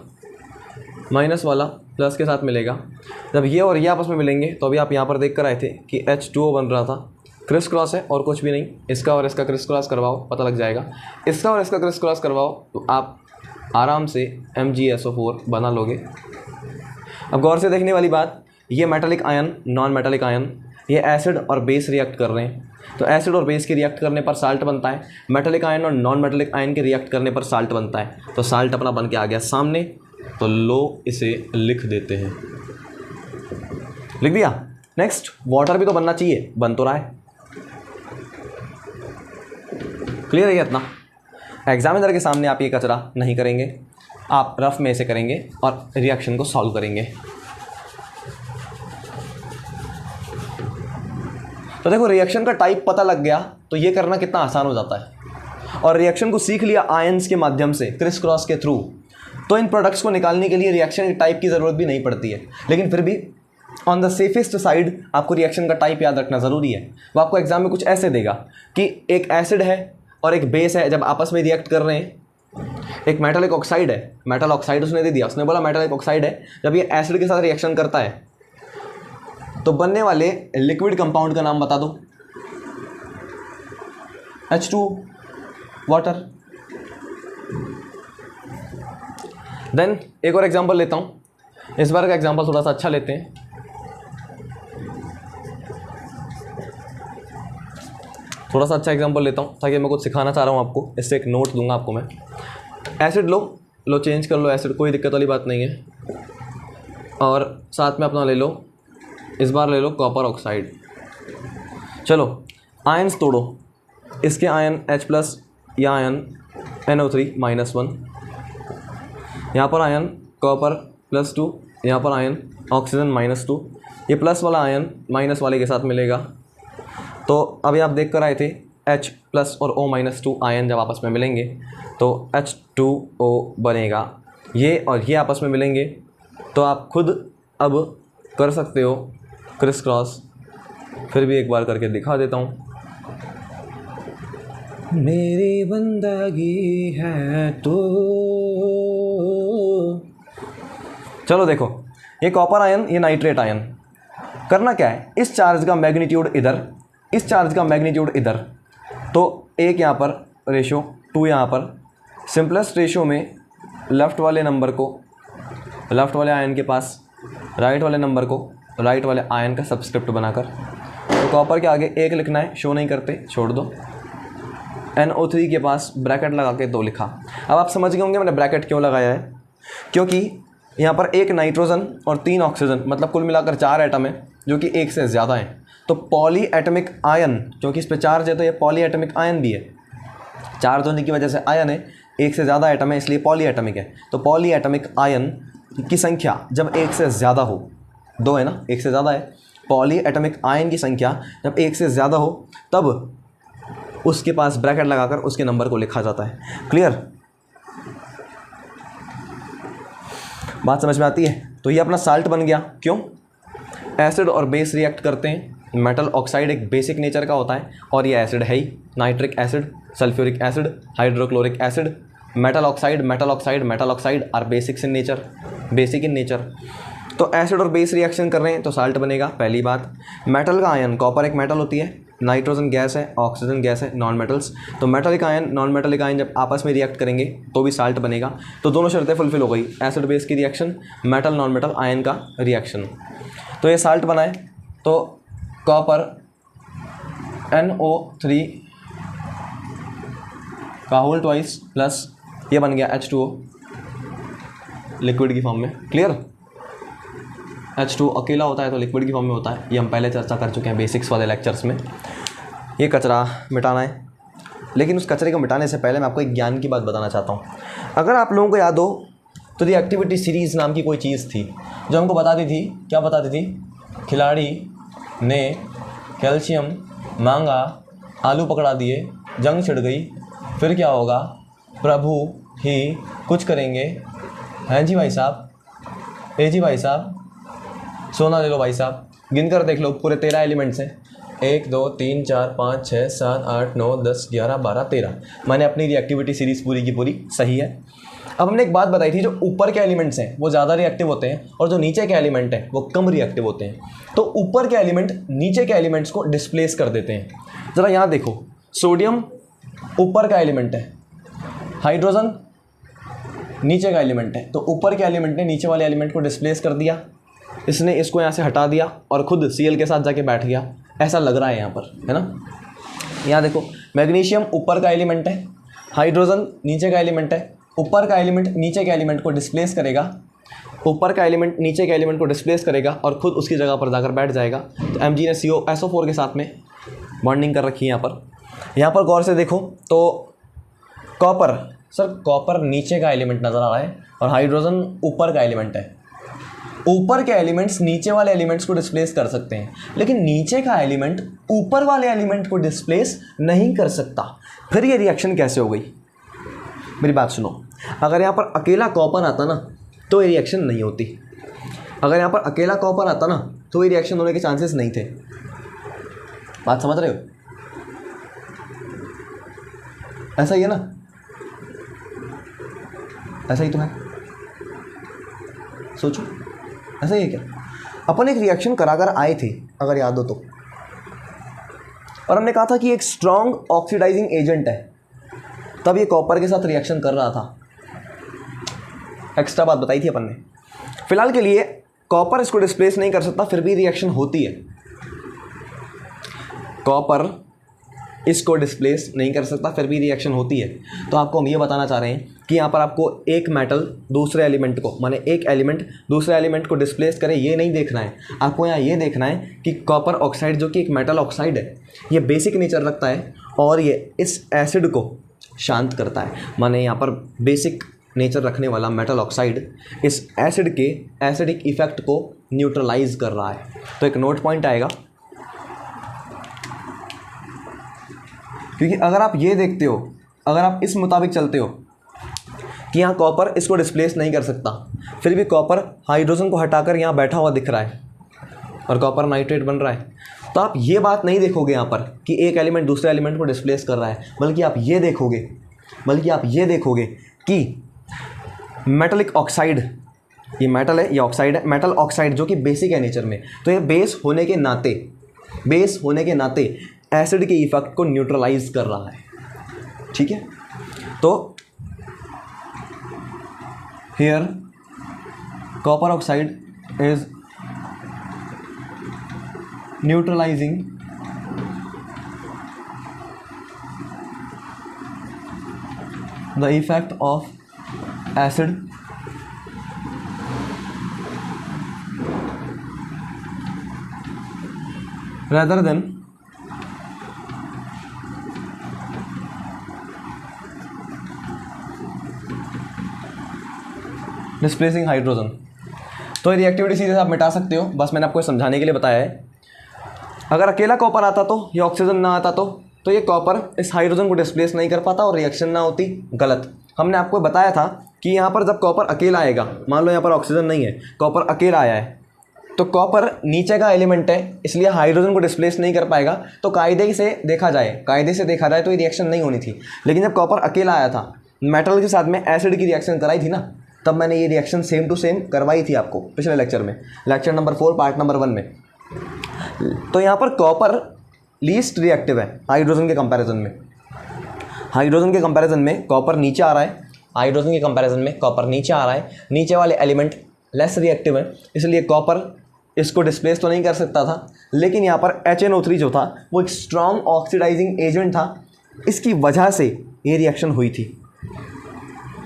माइनस वाला प्लस के साथ मिलेगा। जब ये और ये आपस में मिलेंगे तो अभी आप यहाँ पर देख कर आए थे कि H2O बन रहा था, क्रिस क्रॉस है और कुछ भी नहीं। इसका और इसका क्रिस क्रॉस करवाओ, पता लग जाएगा। इसका और इसका क्रिस क्रॉस करवाओ तो आप आराम से MgSO4 बना लोगे। अब गौर से देखने वाली बात, ये metallic ion non metallic ion, ये एसिड और बेस रिएक्ट कर रहे हैं, तो एसिड और बेस के रिएक्ट करने पर साल्ट बनता है। मेटलिक आयन और नॉन मेटलिक आयन के रिएक्ट करने पर साल्ट बनता है। तो साल्ट अपना बन के आ गया सामने, तो लो इसे लिख देते हैं, लिख दिया। नेक्स्ट, वाटर भी तो बनना चाहिए, बन तो रहा है। क्लियर है इतना। एग्जामिनर के सामने आप ये कचरा नहीं करेंगे, आप रफ में इसे करेंगे और रिएक्शन को सॉल्व करेंगे। तो देखो रिएक्शन का टाइप पता लग गया तो ये करना कितना आसान हो जाता है। और रिएक्शन को सीख लिया आयंस के माध्यम से, क्रिस क्रॉस के थ्रू, तो इन प्रोडक्ट्स को निकालने के लिए रिएक्शन के टाइप की ज़रूरत भी नहीं पड़ती है। लेकिन फिर भी ऑन द सेफेस्ट साइड आपको रिएक्शन का टाइप याद रखना ज़रूरी है। वो आपको एग्जाम में कुछ ऐसे देगा कि एक एसिड है और एक बेस है, जब आपस में रिएक्ट कर रहे हैं, एक मेटलिक ऑक्साइड है, मेटल ऑक्साइड उसने दे दिया, उसने बोला मेटलिक ऑक्साइड है, जब ये एसिड के साथ रिएक्शन करता है तो बनने वाले लिक्विड कंपाउंड का नाम बता दो। H2 water. देन एक और एग्जांपल लेता हूं, इस बार का एग्जांपल थोड़ा सा अच्छा लेते हैं। थोड़ा सा अच्छा एग्जांपल लेता हूं ताकि मैं कुछ सिखाना चाह रहा हूं आपको, इससे एक नोट दूंगा आपको मैं। एसिड लो चेंज कर लो एसिड, कोई दिक्कत वाली बात नहीं है। और साथ में अपना ले लो, इस बार ले लो कॉपर ऑक्साइड। चलो आयंस तोड़ो, इसके आयन H प्लस, या आयन NO3 माइनस 1, यहाँ पर आयन कॉपर प्लस 2, यहाँ पर आयन ऑक्सीजन माइनस 2। ये प्लस वाला आयन माइनस वाले के साथ मिलेगा। तो अभी आप देख कर आए थे H प्लस और O माइनस 2 आयन जब आपस में मिलेंगे तो H2O बनेगा। ये और ये आपस में मिलेंगे तो आप खुद अब कर सकते हो क्रिस क्रॉस। फिर भी एक बार करके दिखा देता हूँ। मेरी बंदगी है तो, चलो देखो, ये कॉपर आयन, ये नाइट्रेट आयन, करना क्या है, इस चार्ज का मैग्नीट्यूड इधर, इस चार्ज का मैग्नीट्यूड इधर, तो एक यहाँ पर रेशो 2 यहाँ पर, सिंपलेस्ट रेशो में लेफ़्ट वाले नंबर को लेफ़्ट वाले आयन के पास, राइट वाले नंबर को राइट वाले आयन का सबस्क्रिप्ट बनाकर, तो कॉपर के आगे 1 लिखना है, शो नहीं करते छोड़ दो, NO3 के पास ब्रैकेट लगा के 2 लिखा। अब आप समझ गए होंगे मैंने ब्रैकेट क्यों लगाया है, क्योंकि यहाँ पर 1 नाइट्रोजन और 3 ऑक्सीजन, मतलब कुल मिलाकर 4 एटम है जो कि 1 से ज़्यादा हैं। तो पॉली एटमिक आयन, क्योंकि इस पर चार्ज है तो ये पॉली एटमिक आयन भी है, चार्ज होने की वजह से आयन है, 1 से ज़्यादा एटम है इसलिए पॉली एटमिक है। तो पॉली एटमिक आयन की संख्या जब 1 से ज़्यादा हो, 2 है ना, 1 से ज़्यादा है, पॉली एटमिक आयन की संख्या जब 1 से ज़्यादा हो तब उसके पास ब्रैकेट लगाकर उसके नंबर को लिखा जाता है। क्लियर, बात समझ में आती है। तो ये अपना साल्ट बन गया। क्यों, एसिड और बेस रिएक्ट करते हैं, मेटल ऑक्साइड एक बेसिक नेचर का होता है और ये एसिड है ही, nitric acid, sulphuric acid, hydrochloric acid, metal oxide metal oxide metal oxide are basics in nature, basic in nature. तो एसिड और बेस रिएक्शन कर रहे हैं तो साल्ट बनेगा। पहली बात, मेटल का आयन, कॉपर एक मेटल होती है, नाइट्रोजन गैस है, ऑक्सीजन गैस है, नॉन मेटल्स, तो metallic ion non metallic ion जब आपस में रिएक्ट करेंगे तो भी साल्ट बनेगा। तो दोनों शर्तें फुलफिल हो गई, एसिड बेस की reaction, metal non metal ion का रिएक्शन, तो ये साल्ट बनाए। तो कॉपर NO3 का होल ट्वाइस प्लस ये बन गया H2O लिक्विड की फॉर्म में। क्लियर, H2 अकेला होता है तो लिक्विड की फॉर्म में होता है, ये हम पहले चर्चा कर चुके हैं बेसिक्स वाले लेक्चर्स में। ये कचरा मिटाना है, लेकिन उस कचरे को मिटाने से पहले मैं आपको एक ज्ञान की बात बताना चाहता हूँ। अगर आप लोगों को याद हो तो रिएक्टिविटी सीरीज़ नाम की कोई चीज़ थी जो हमको बताती थी, क्या बताती थी, खिलाड़ी ने कैल्शियम मांगा, आलू पकड़ा दिए, जंग छिड़ गई, फिर क्या होगा, प्रभु ही कुछ करेंगे। हैं जी भाई साहब, ए जी भाई साहब, सोना ले लो भाई साहब, गिन कर देख लो, पूरे 13 एलिमेंट्स हैं, 1 2 3 4 5 6 7 8 9 10 11 12 13। मैंने अपनी रिएक्टिविटी सीरीज़ पूरी की पूरी सही है। अब हमने एक बात बताई थी, जो ऊपर के एलिमेंट्स हैं वो ज़्यादा रिएक्टिव होते हैं और जो नीचे के एलिमेंट हैं वो कम रिएक्टिव होते हैं। तो ऊपर के एलिमेंट नीचे के एलिमेंट्स को डिस्प्लेस कर देते हैं। ज़रा यहाँ देखो, सोडियम ऊपर का एलिमेंट है, हाइड्रोजन नीचे का एलिमेंट है, तो ऊपर के एलिमेंट ने नीचे वाले एलिमेंट को डिस्प्लेस कर दिया, इसने इसको यहाँ से हटा दिया और खुद Cl के साथ जाके बैठ गया, ऐसा लग रहा है यहाँ पर, है ना। यहाँ देखो, मैग्नीशियम ऊपर का एलिमेंट है, हाइड्रोजन नीचे का एलिमेंट है, ऊपर का एलिमेंट नीचे के एलिमेंट को डिस्प्लेस करेगा, ऊपर का एलिमेंट नीचे के एलिमेंट को डिस्प्लेस करेगा और खुद उसकी जगह पर जाकर बैठ जाएगा। तो Mg ने SO4 के साथ में बॉन्डिंग कर रखी है यहाँ पर। यहाँ पर गौर से देखो तो कॉपर, सर कॉपर नीचे का एलिमेंट नज़र आ रहा है और हाइड्रोजन ऊपर का एलिमेंट है। ऊपर के एलिमेंट्स नीचे वाले एलिमेंट्स को डिस्प्लेस कर सकते हैं, लेकिन नीचे का एलिमेंट ऊपर वाले एलिमेंट को डिस्प्लेस नहीं कर सकता। फिर ये रिएक्शन कैसे हो गई, मेरी बात सुनो। अगर यहाँ पर अकेला कॉपर आता ना तो ये रिएक्शन नहीं होती, अगर यहाँ पर अकेला कॉपर आता ना तो ये रिएक्शन होने के चांसेस नहीं थे। बात समझ रहे हो, ऐसा ही है ना, ऐसा ही तो है, सोचो ऐसा ही है क्या। अपन एक रिएक्शन कराकर आए थे अगर याद हो तो, और हमने कहा था कि एक स्ट्रॉन्ग ऑक्सीडाइजिंग एजेंट है, तब ये कॉपर के साथ रिएक्शन कर रहा था। एक्स्ट्रा बात बताई थी अपन ने। फिलहाल के लिए कॉपर इसको डिस्प्लेस नहीं कर सकता, फिर भी रिएक्शन होती है। कॉपर इसको डिस्प्लेस नहीं कर सकता, फिर भी रिएक्शन होती है। तो आपको हम ये बताना चाह रहे हैं कि यहाँ पर आपको एक मेटल दूसरे एलिमेंट को, माने एक एलिमेंट दूसरे एलिमेंट को डिस्प्लेस करे, ये नहीं देखना है आपको। यहाँ ये देखना है कि कॉपर ऑक्साइड जो कि एक मेटल ऑक्साइड है, ये बेसिक नेचर रखता है और ये इस एसिड को शांत करता है। माने यहाँ पर बेसिक नेचर रखने वाला मेटल ऑक्साइड इस एसिड के एसिडिक इफेक्ट को न्यूट्रलाइज कर रहा है। तो एक नोट पॉइंट आएगा, क्योंकि अगर आप ये देखते हो, अगर आप इस मुताबिक चलते हो कि यहाँ कॉपर इसको डिस्प्लेस नहीं कर सकता, फिर भी कॉपर हाइड्रोजन को हटाकर यहाँ बैठा हुआ दिख रहा है और कॉपर नाइट्रेट बन रहा है, तो आप ये बात नहीं देखोगे यहाँ पर कि एक एलिमेंट दूसरे एलिमेंट को डिस्प्लेस कर रहा है, बल्कि आप ये देखोगे कि मेटलिक ऑक्साइड ये मेटल है, ये ऑक्साइड है, मेटल ऑक्साइड जो कि बेसिक है नेचर में, तो ये बेस होने के नाते एसिड के इफेक्ट को न्यूट्रलाइज कर रहा है। ठीक है, तो here copper oxide is neutralising the effect of acid rather than displacing hydrogen. तो ये रिएक्टिविटी सीधे आप मिटा सकते हो, बस मैंने आपको समझाने के लिए बताया है। अगर अकेला कॉपर आता तो, ये ऑक्सीजन ना आता तो ये कॉपर इस हाइड्रोजन को डिस्प्लेस नहीं कर पाता और रिएक्शन ना होती। गलत। हमने आपको बताया था कि यहाँ पर जब कॉपर अकेला आएगा, मान लो यहाँ पर ऑक्सीजन नहीं है, कॉपर अकेला आया है, तो कॉपर नीचे का एलिमेंट है, इसलिए हाइड्रोजन को डिस्प्लेस नहीं कर पाएगा। तो कायदे से देखा जाए तो ये रिएक्शन नहीं होनी थी। लेकिन जब कॉपर अकेला आया था, मेटल के साथ में एसिड की रिएक्शन कराई थी ना, तब मैंने ये रिएक्शन सेम टू सेम करवाई थी आपको पिछले लेक्चर में, लेक्चर नंबर 4 पार्ट नंबर 1 में। तो यहाँ पर कॉपर लीस्ट रिएक्टिव है हाइड्रोजन के कंपैरिजन में। हाइड्रोजन के कंपैरिजन में कॉपर नीचे आ रहा है, हाइड्रोजन के कंपैरिजन में कॉपर नीचे आ रहा है, नीचे वाले एलिमेंट लेस रिएक्टिव है, इसलिए कॉपर इसको डिस्प्लेस तो नहीं कर सकता था। लेकिन यहाँ पर HNO3 जो था वो एक स्ट्रॉन्ग ऑक्सीडाइजिंग एजेंट था, इसकी वजह से ये रिएक्शन हुई थी।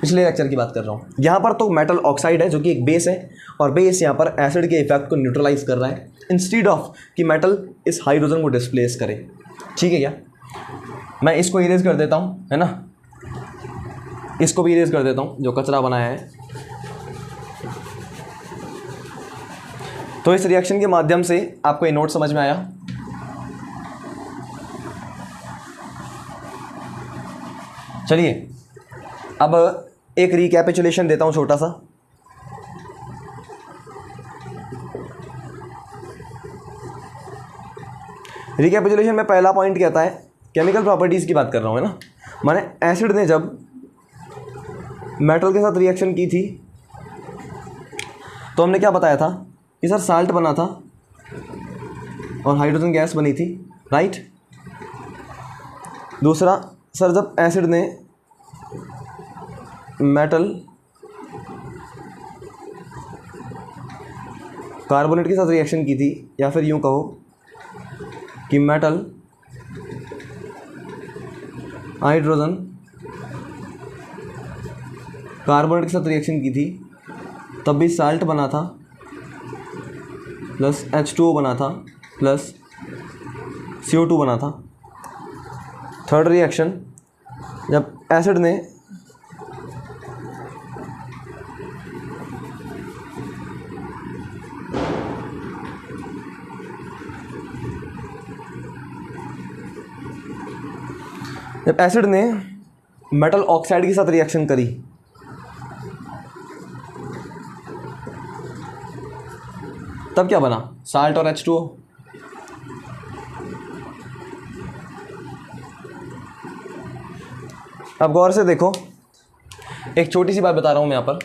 पिछले लेक्चर की बात कर रहा हूँ। यहाँ पर तो मेटल ऑक्साइड है जो कि एक बेस है, और बेस यहाँ पर एसिड के इफेक्ट को न्यूट्रलाइज कर रहा है इंस्टीड ऑफ कि मेटल इस हाइड्रोजन को डिस्प्लेस करे। ठीक है क्या? मैं इसको इरेज कर देता हूँ, है ना, इसको भी इरेज कर देता हूँ जो कचरा बनाया है। तो इस रिएक्शन के माध्यम से आपको ये नोट समझ में आया। चलिए अब एक रिकैपिचुलेशन देता हूं छोटा सा। रिकैपिचुलेशन में पहला पॉइंट कहता है केमिकल प्रॉपर्टीज की बात कर रहा हूं, है ना। माने एसिड ने जब मेटल के साथ रिएक्शन की थी तो हमने क्या बताया था कि सर साल्ट बना था और हाइड्रोजन गैस बनी थी, राइट। दूसरा, सर जब एसिड ने मेटल कार्बोनेट के साथ रिएक्शन की थी, या फिर यूं कहो कि मेटल हाइड्रोजन कार्बोनेट के साथ रिएक्शन की थी, तब भी साल्ट बना था प्लस H2O बना था प्लस CO2 बना था। थर्ड रिएक्शन, जब एसिड ने मेटल ऑक्साइड के साथ रिएक्शन करी, तब क्या बना? साल्ट और H2O। अब गौर से देखो, एक छोटी सी बात बता रहा हूँ मैं यहाँ पर।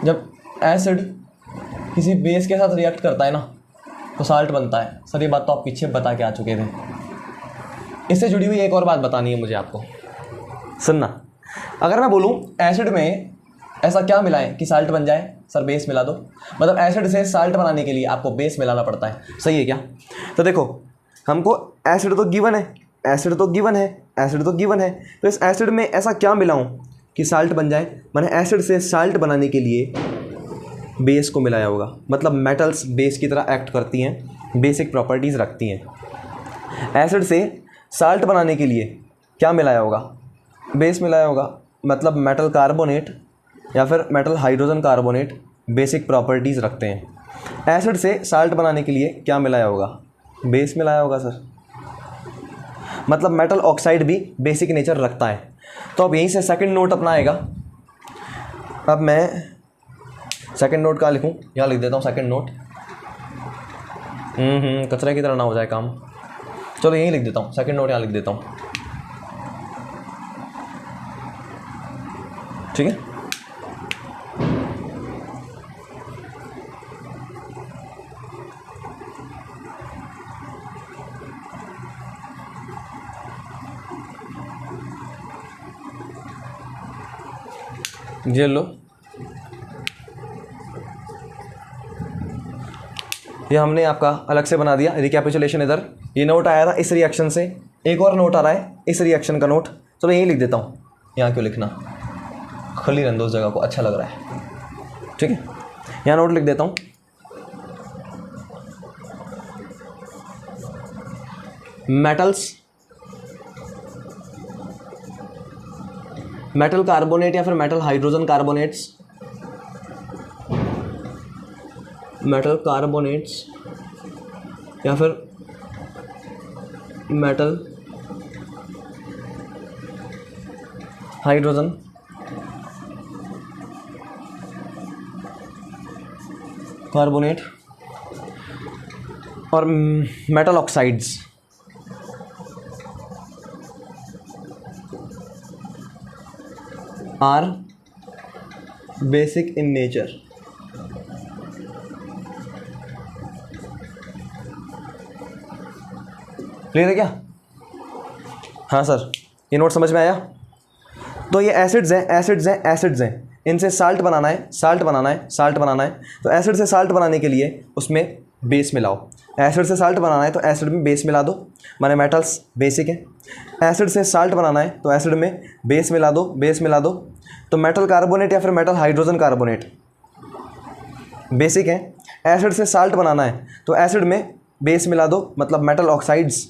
जब एसिड किसी बेस के साथ रिएक्ट करता है ना तो साल्ट बनता है। सर ये बात तो आप पीछे बता के आ चुके थे। इससे जुड़ी हुई एक और बात बतानी है मुझे आपको, सुनना। अगर मैं बोलूँ एसिड में ऐसा क्या मिला है कि साल्ट बन जाए, सर बेस मिला दो, मतलब एसिड से साल्ट बनाने के लिए आपको बेस मिलाना पड़ता है, सही है क्या? तो देखो, हमको एसिड तो गिवन है, तो इस एसिड में ऐसा क्या मिलाऊं कि साल्ट बन जाए? मैंने एसिड से साल्ट बनाने के लिए बेस को मिलाया होगा। मतलब मेटल्स बेस की तरह एक्ट करती हैं, बेसिक प्रॉपर्टीज़ रखती हैं। एसिड से साल्ट बनाने के लिए क्या मिलाया होगा? बेस मिलाया होगा। मतलब मेटल कार्बोनेट या फिर metal hydrogen carbonate basic properties रखते हैं। एसिड से साल्ट बनाने के लिए क्या मिलाया होगा? बेस मिलाया होगा सर। मतलब मेटल ऑक्साइड भी बेसिक नेचर रखता है। तो अब यहीं से सेकंड नोट अपना आएगा। अब मैं सेकंड नोट कहाँ लिखूँ? यहाँ लिख देता हूँ सेकंड नोट। कचरे की तरह ना हो जाए काम। चलो यहीं लिख देता हूँ, सेकंड नोट यहाँ लिख देता हूँ, ठीक है। ये लो, ये हमने आपका अलग से बना दिया रिकैपिचुलेशन। इधर ये नोट आया था इस रिएक्शन से, एक और नोट आ रहा है इस रिएक्शन का नोट। चलो यही लिख देता हूँ, यहाँ क्यों लिखना, खाली रहने दो उस जगह को, अच्छा लग रहा है। ठीक है, यहाँ नोट लिख देता हूँ। मेटल्स, मेटल कार्बोनेट या फिर metal hydrogen carbonates, metal carbonates या फिर मेटल हाइड्रोजन कार्बोनेट और metal oxides are basic in nature. Clear है क्या? हाँ सर, ये नोट समझ में आया? तो ये एसिड्स हैं, एसिड्स हैं, एसिड्स हैं, इनसे साल्ट बनाना है, साल्ट बनाना है, साल्ट बनाना है। तो एसिड से साल्ट बनाने के लिए उसमें बेस मिलाओ। एसिड से साल्ट बनाना है तो एसिड में बेस मिला दो, माने मेटल्स बेसिक है। एसिड से साल्ट बनाना है तो एसिड में बेस मिला दो, बेस मिला दो। तो मेटल कार्बोनेट या फिर मेटल हाइड्रोजन कार्बोनेट बेसिक है। एसिड से साल्ट बनाना है तो एसिड में बेस मिला दो, मतलब metal oxides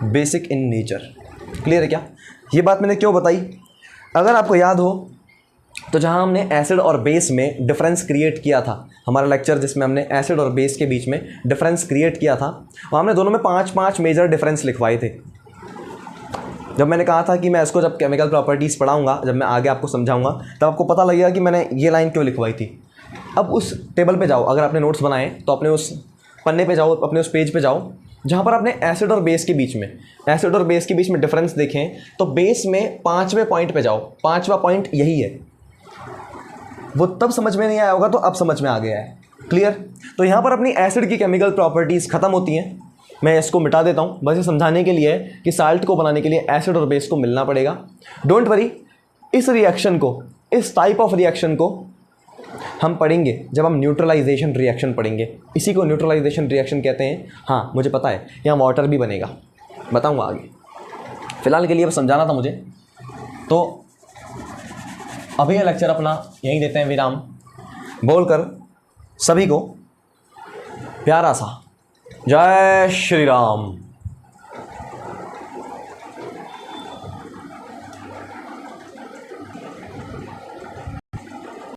basic in nature. Clear है क्या? ये बात मैंने क्यों बताई? अगर आपको याद हो तो जहाँ हमने एसिड और बेस में डिफरेंस क्रिएट किया था, हमारा लेक्चर जिसमें हमने एसिड और बेस के बीच में डिफरेंस क्रिएट किया था, वहाँ हमने दोनों में 5 मेजर डिफरेंस लिखवाए थे। जब मैंने कहा था कि मैं इसको जब केमिकल प्रॉपर्टीज़ पढ़ाऊंगा, जब मैं आगे आपको समझाऊंगा, तब आपको पता लगेगा कि मैंने ये लाइन क्यों लिखवाई थी। अब उस टेबल पे जाओ, अगर आपने नोट्स बनाए तो अपने उस पन्ने पे जाओ, अपने उस पेज पे जाओ जहाँ पर आपने एसिड और बेस के बीच में, एसिड और बेस के बीच में डिफरेंस देखें, तो बेस में 5वें पॉइंट पे जाओ। 5वां पॉइंट यही है। वो तब समझ में नहीं आया होगा, तो अब समझ में आ गया है। क्लियर? तो यहाँ पर अपनी एसिड की केमिकल प्रॉपर्टीज़ ख़त्म होती हैं। मैं इसको मिटा देता हूँ, बस ये समझाने के लिए कि साल्ट को बनाने के लिए एसिड और बेस को मिलना पड़ेगा। डोंट वरी, इस रिएक्शन को, इस टाइप ऑफ रिएक्शन को हम पढ़ेंगे जब हम न्यूट्रलाइजेशन रिएक्शन पढ़ेंगे। इसी को न्यूट्रलाइजेशन रिएक्शन कहते हैं। हाँ मुझे पता है, यहाँ वाटर भी बनेगा, बताऊँगा आगे। फ़िलहाल के लिए बस समझाना था मुझे। तो अभी ये लेक्चर अपना यहीं देते हैं विराम, बोलकर सभी को प्यारा सा जय श्री राम।